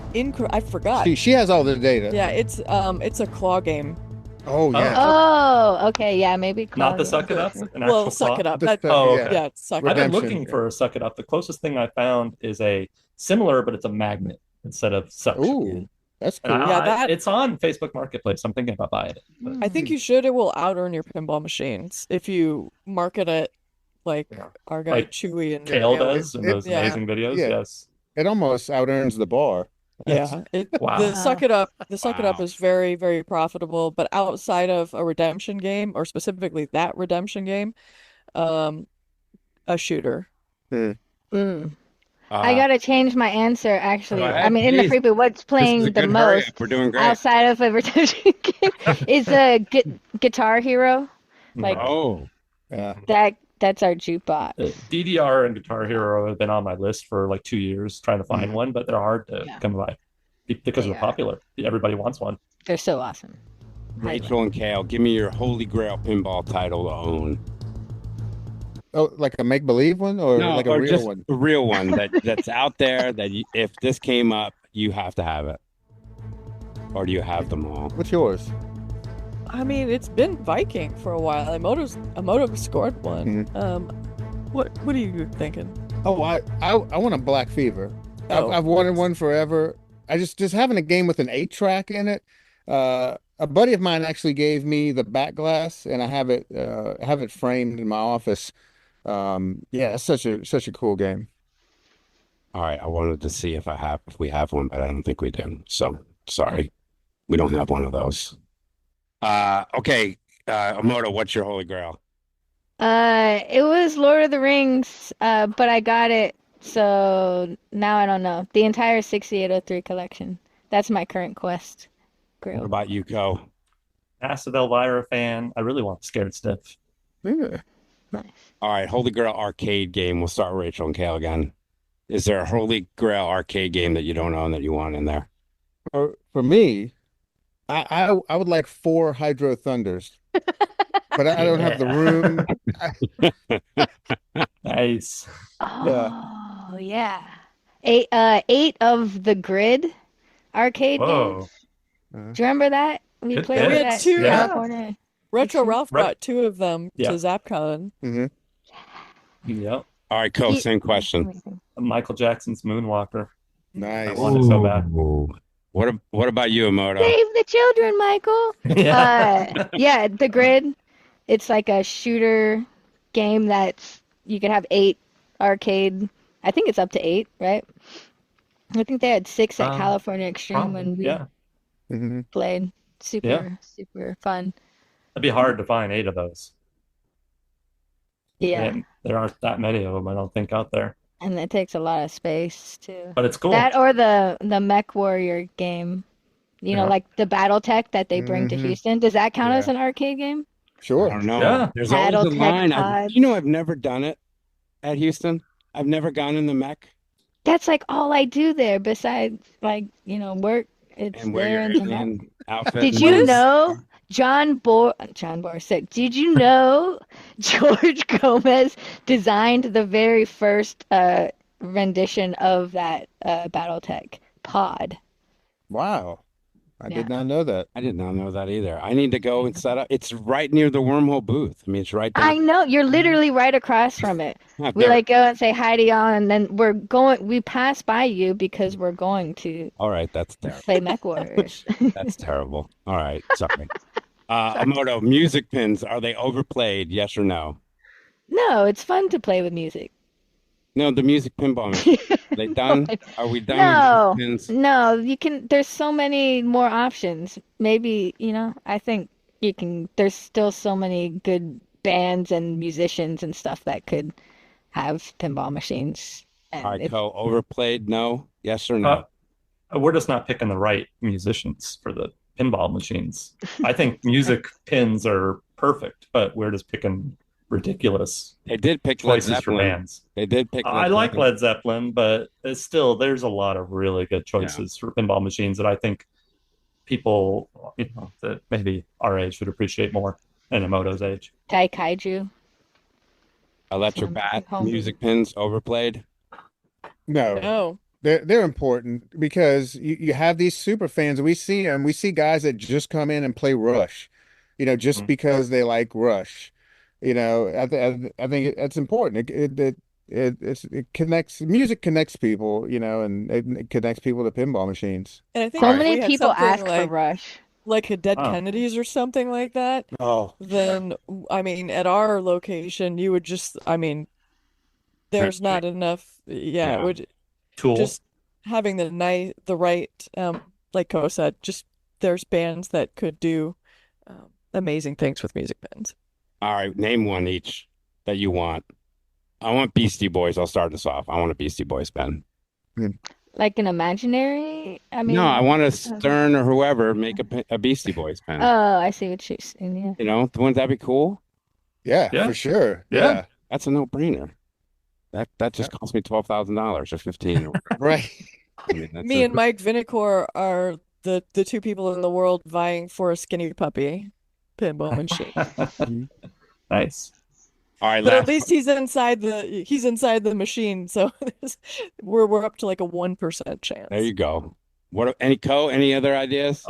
I forgot. she has all the data. Yeah, it's a claw game. Oh yeah. Oh, okay, yeah, maybe. Not the Claudia. suck it up. An Well, actual suck it claw? up. Just, Oh, yeah. okay. Yeah, suck it I've up. been Redemption. looking for a suck it up. The closest thing I found is a similar, but it's a magnet instead of suction. Ooh, that's And cool. Yeah, it's on Facebook Marketplace. I'm thinking about buying it. But I think you should. It will out earn your pinball machines if you market it like Yeah. our guy Like Chewy and Cale Yeah, does in those yeah. amazing videos. Yeah. Yes. It almost out earns the bar. Yeah. Wow. The suck it up Wow. is very, very profitable. But outside of a redemption game, or specifically that redemption game, a shooter. Mm. Uh, I gotta change my answer. Actually, Go ahead, I mean, in the please. freebie, what's this is playing a the good hurry up. most We're doing great. outside of a redemption game is a Guitar Hero. Like Oh, Yeah. that's our jukebox. DDR and Guitar Hero have been on my list for like 2 years trying to find one, but they're hard to Yeah. come by because They they're are. popular. Everybody wants one. They're so awesome. Rachel and Cale, give me your holy grail pinball title to own. Oh, like a make believe one or No, like a or real just one? a real one that's out there that if this came up, you have to have it. Or do you have them all? What's yours? I mean, it's been Viking for a while. Imoto scored one. What are you thinking? Oh, I want a Black Fever. Oh. I've wanted one forever. I just having a game with an 8-track in it. A buddy of mine actually gave me the back glass, and I have it framed in my office. Yeah, it's such a cool game. All right, I wanted to see if we have one, but I don't think we do. So sorry. We don't have one of those. Okay. Imoto, what's your holy grail? It was Lord of the Rings, but I got it, so now I don't know. The entire 6803 collection. That's my current quest. What Grail. about you, Coe? Massive Elvira fan. I really want Scared Stiff. Yeah. Nice. All right, Holy Grail arcade game. We'll start with Rachel and Cale again. Is there a Holy Grail arcade game that you don't own that you want in there? For me, I would like 4 Hydro Thunders, but I don't have the room. Nice. Oh, yeah. Eight of the Grid arcade Whoa. games. Do you remember that? We Good played pick. it We had at 2. Yeah. California. Retro Ralph Right. brought 2 of them Yeah. to ZapCon. hmm Yep. All right, Coe, He- same question. Michael Jackson's Moonwalker. I Nice. want it so bad. Ooh. What about you, Imoto? Save the children, Michael. Yeah. Yeah, the Grid. It's like a shooter game that's you can have 8 arcade. I think it's up to 8, right? I think they had 6 at California Extreme when we Yeah. hmm played. Super fun. It'd be hard to find 8 of those. Yeah, And there aren't that many of them, I don't think, out there. and it takes a lot of space too. But it's cool. That or the Mech Warrior game. You know, Yeah. like the BattleTech that they bring to Mhm. Houston. Does that count as Yeah. an arcade game? I Sure. don't know. Yeah. There's always a Battletech line. pods. I've never done it at Houston. I've never gone in the mech That's like all I do there besides work. It's and wear there your and the Mech. alien outfit. Did and you boots. know John Borsick? Did you know George Gomez designed the very first rendition of that BattleTech pod? Wow. I Yeah. did not know that. I did not know that either. I need to go and set up. It's right near the wormhole booth. I mean, it's right I there. know, you're literally right across from it. I've We never- go and say hi to y'all, and then we pass by you because we're going to All right, that's terrible. play Mech Warriors. That's terrible. All right, sorry. Imoto, music pins, are they overplayed? Yes or no? No, it's fun to play with music. No, the music pinball machine. Are they done? Are we done No, with music pins? no, there's so many more options. Maybe, I think there's still so many good bands and musicians and stuff that could have pinball machines. And All right, Coe, overplayed? No? Yes or no? We're just not picking the right musicians for the pinball machines. I think music pins are perfect, but we're just picking ridiculous They did pick Led choices for Zeppelin. bands. They did pick I Led like Zeppelin. Led Zeppelin, but it's still there's a lot of really good choices for pinball machines that I think people, that maybe our age would appreciate more than Imoto's age. Kaiju. Electric bat, music pins, overplayed. No, No. they're important because you have these super fans, and we see them. We see guys that just come in and play Rush, just Mhm. because they like Rush. I think that's important. It connects. Music connects people, and it connects people to pinball machines. And I think So if many we had people something ask for like Rush. a Dead Oh. Kennedys or something like that, Oh, then I mean at our location you would just there's not enough. Yeah, Yeah. it would Tool. just having the right like Ko said, just there's bands that could do amazing things with music pins. All right, name one each that you want. I want Beastie Boys. I'll start this off. I want a Beastie Boys pen. Like an imaginary? I mean, No, I want a Stern or whoever make a Beastie Boys pen. oh, I see what you're saying. Yeah. Wouldn't that be cool? yeah, Yeah. for sure. Yeah. That's a no-brainer. That just cost me $12,000 or 15. Or whatever. Right. I mean, that's Me and Mike Vinicor are the two people in the world vying for a Skinny Puppy pinball machine. Nice. All right, But at last. least he's inside the machine, so we're up to like a 1% chance. There you go. Any other ideas?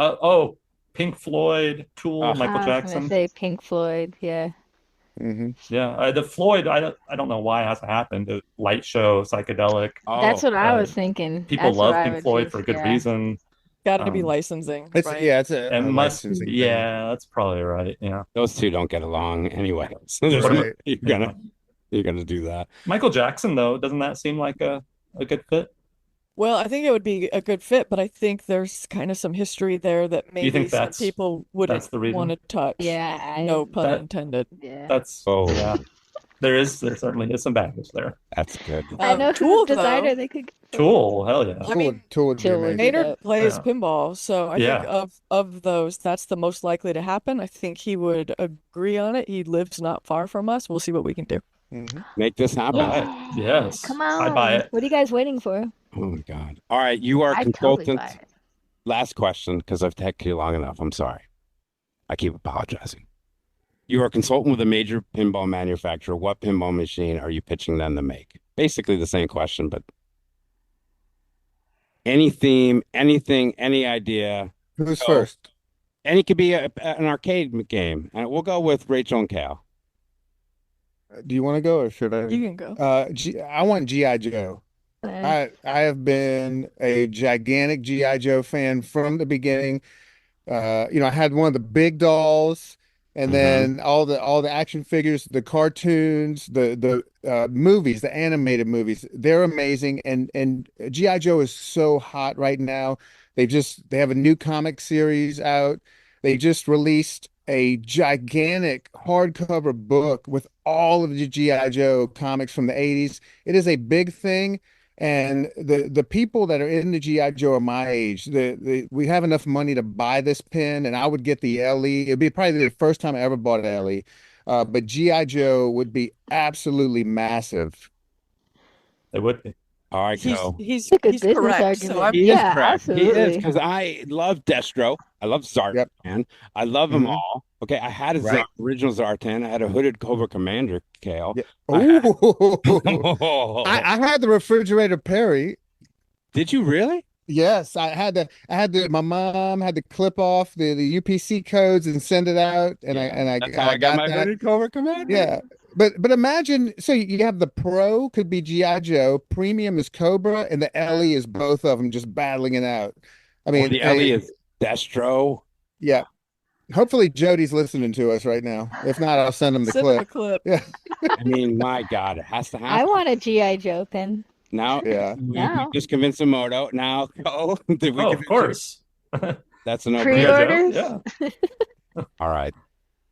Pink Floyd, Tool, Ah. Michael I was Jackson. gonna say Pink Floyd. Yeah. hmm Yeah, the Floyd. I don't know why it hasn't happened. The light show, psychedelic. That's what I uh, was thinking. People That's what love I Pink would Floyd choose, for good yeah. reason. Got to be Um, licensing, It's right? yeah, it's a And must. licensing thing. Yeah, that's probably right. Yeah. Those two don't get along anyway. So there's Right. no- you're gonna do that. Michael Jackson, though, doesn't that seem like a good fit? Well, I think it would be a good fit, but I think there's kind of some history there that You maybe think some people that's wouldn't the want reason? to touch. Yeah, No pun That intended. yeah. that's Oh, yeah. There certainly is some baggage there. that's good. I know whose Tool, designer though. they could get for it. Tool, hell yeah. I mean, Tool would be Tool would be amazing. Maynard dope. plays Yeah. pinball, so I think Yeah. of those, that's the most likely to happen. I think he would agree on it. He lives not far from us. We'll see what we can do. Mhm. Make this happen. All right. Yes. Come I'd buy on. it. What are you guys waiting for? Oh my God. All right, you are a I'd totally consultant. buy it. Last question, because I've taken you long enough. I'm sorry. I keep apologizing. You are a consultant with a major pinball manufacturer. What pinball machine are you pitching them to make? Basically the same question, but any theme, anything, any idea. Who's So, first? and it could be an arcade game. And we'll go with Rachel and Cale. Do you want to go or should I? You can go. I want G.I. Joe. I have been a gigantic G.I. Joe fan from the beginning. I had one of the big dolls, and then all the action figures, the cartoons, the movies, the animated movies. They're amazing, and G.I. Joe is so hot right now. They have a new comic series out. They just released a gigantic hardcover book with all of the G.I. Joe comics from the 80s. It is a big thing. And the people that are in the GI Joe are my age. We have enough money to buy this pin, and I would get the LE. It'd be probably the first time I ever bought an LE. But GI Joe would be absolutely massive. It would be. All right, Coe. He's It's a good he's business correct. So argument. I'm He is Yeah, correct. He is, absolutely. because I love Destro. I love Zartan. Yep. Man. I love them Mhm. all. Okay, I had a Right. original Zartan. I had a hooded Cobra Commander, Cale. Yeah. I had- Ooh. I had the refrigerator Perry. Did you really? Yes, my mom had to clip off the UPC codes and send it out, and That's how I got my that. hooded Cobra Commander. Yeah. But imagine, so you have the Pro could be GI Joe, Premium is Cobra, and the LE is both of them just battling it out. I Or mean, the LE is Destro. yeah. Hopefully Jody's listening to us right now. If not, I'll send him the send him a clip. clip. Yeah. I mean, my God, it has to I happen. want a G.I. Joe pin. Now, Yeah. we Now. just convinced Imoto. Now, Cole, did we Oh, convince of you? course. That's a no-brainer. Pre-orders? Yeah. All right.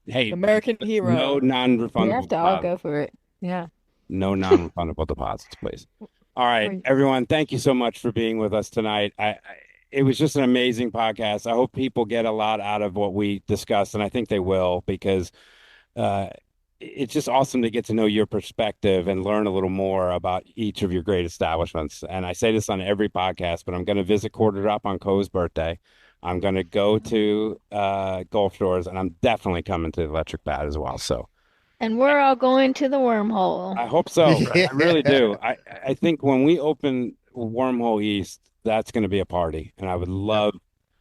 Hey, American hero. no We non-refundable have to all deposits. go for it. Yeah. No non-refundable deposits, please. All right, Right. everyone, thank you so much for being with us tonight. It was just an amazing podcast. I hope people get a lot out of what we discussed, and I think they will, because it's just awesome to get to know your perspective and learn a little more about each of your great establishments. And I say this on every podcast, but I'm going to visit Quarter Drop on Coe's birthday. I'm going to go to Gulf Shores, and I'm definitely coming to Electric Bat as well. So And we're all going to the wormhole. I hope so. Yeah. I really do. I think when we open Wormhole East, that's going to be a party, and I would love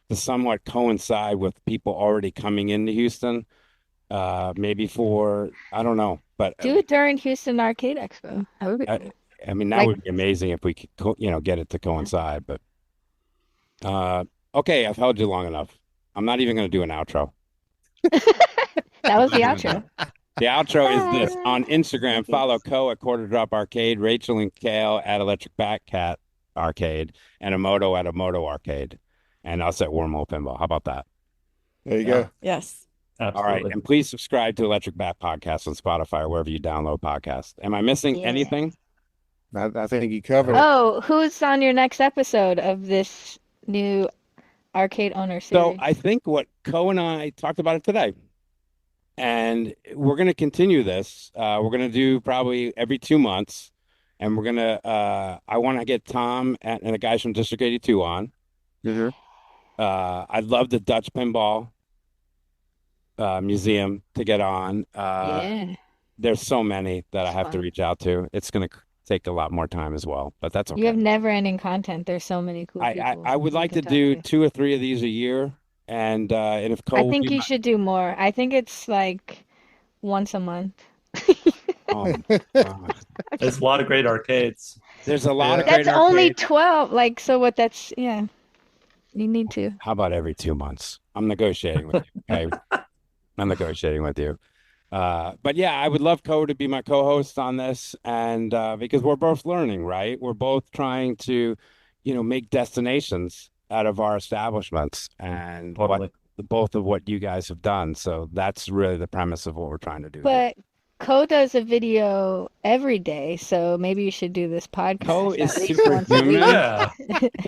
to somewhat coincide with people already coming into Houston. Maybe for, I don't know, but Do it during Houston Arcade Expo. That would be cool. I mean, that Like- would be amazing if we could, get it to coincide. But okay, I've held you long enough. I'm not even going to do an outro. That was the outro. The outro is this: on Instagram, follow Coe at Quarter Drop Arcade, Rachel and Cale at Electric Bat Cat Arcade, and Imoto at Imoto Arcade, and us at Wormhole Pinball. How about that? There you Yeah. go. Yes. All right, Absolutely. and please subscribe to Electric Bat Podcast on Spotify or wherever you download podcasts. Am I missing Yeah. anything? I think you covered it. Oh, who's on your next episode of this new arcade owner So series? I think what Coe and I talked about it today, and we're going to continue this. We're going to do probably every 2 months, and we're going to. I want to get Tom and the guys from District 82 on. Mhm. I'd love the Dutch Pinball Museum to get on. Yeah. There's so many that I have to Fun. reach out to. It's going to take a lot more time as well, but that's okay. You have never-ending content. There's so many cool people I would you like to can talk do to. 2 or 3 of these a year, and if Cole I would think be you my- should do more. I think it's like once a month. oh my God. There's a lot of great arcades. There's a lot of Yeah. great That's only arcades. 12. Like, so what that's, yeah. You need to. How about every 2 months? I'm negotiating with you. Okay, I'm negotiating with you. But yeah, I would love Coe to be my co-host on this, and because we're both learning, right? We're both trying to make destinations out of our establishments and Totally. both of what you guys have done. So that's really the premise of what we're trying to do here. But Coe does a video every day, so maybe you should do this podcast Coe is at least once a superhuman. week. Yeah.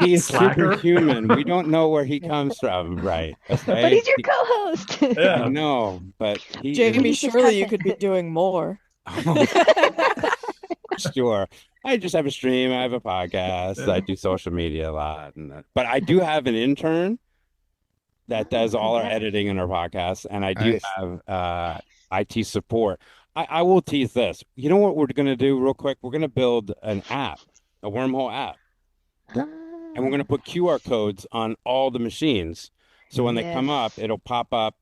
He is Slacker. superhuman. We don't know where he comes from, right? But Okay? he's your co-host. I Yeah. know, but he Jamie, He's just surely you cousin. could be doing more. Sure. I just have a stream. I have a podcast. I do social media a lot, but I do have an intern that does all our congrats. editing in our podcast, and I do Nice. have IT support. I will tease this. You know what we're going to do real quick? We're going to build an app, a wormhole app, and we're going to put QR codes on all the machines. So when they come up, Yes. it'll pop up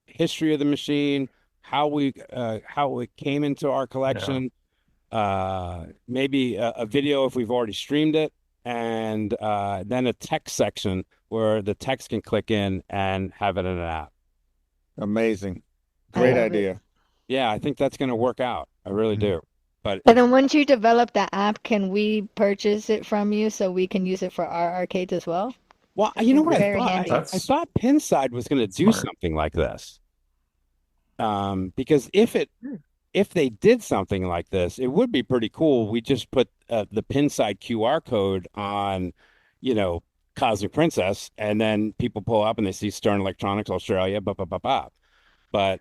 history of the machine, how it came into our collection, maybe a video if we've already streamed it, and then a text section where the text can click in and have it in an app. Amazing. I Great love it. idea. Yeah, I think that's going to work out. I really do. But And then once you develop the app, can we purchase it from you so we can use it for our arcades as well? well, you know what I Very thought? handy. I thought Pinside was going to do Smart. something like this. Because if they did something like this, it would be pretty cool. We just put the Pinside QR code on, Cosmic Princess, and then people pull up and they see Stern Electronics Australia, But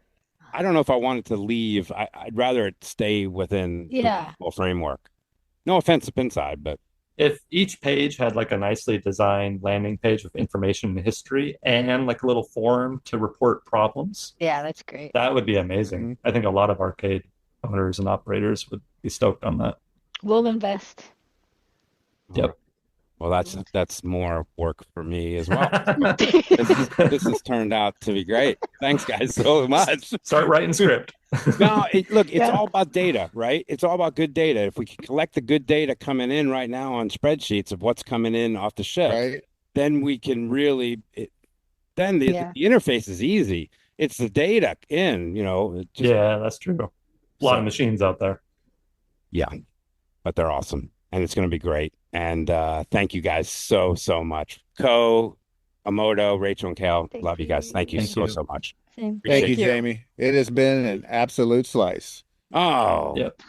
I don't know if I wanted to leave. I'd rather it stay within the Yeah. full framework. No offense to Pinside, but If each page had like a nicely designed landing page with information and history and like a little forum to report problems, Yeah, that's great. that would be amazing. I think a lot of arcade owners and operators would be stoked on that. We'll invest. Yep. well, that's more work for me as well. This has turned out to be great. Thanks, guys, so much. Start writing script. No, look, it's Yeah. all about data, right? It's all about good data. If we can collect the good data coming in right now on spreadsheets of what's coming in off the ship, Right. then we can then the Yeah. interface is easy. It's the data in, Yeah, that's true. A lot of machines out there. Yeah, but they're awesome, and it's going to be great. And thank you guys so much. Coe, Imoto, Rachel, and Cale, Thank love you guys. you. Thank you Thank so you. much. Same. Thank you, you. Jamie. It has been an absolute slice. Oh, Yep.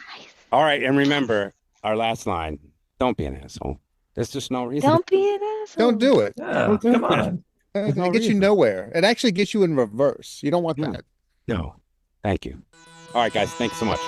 all right. And remember our last line: don't be an asshole. There's just no reason. Don't be an asshole. Don't do it. Yeah, Don't do come that. on. There's no It gets you reason. nowhere. It actually gets you in reverse. You don't want Yeah. that. No. Thank you. All right, guys. Thanks so much.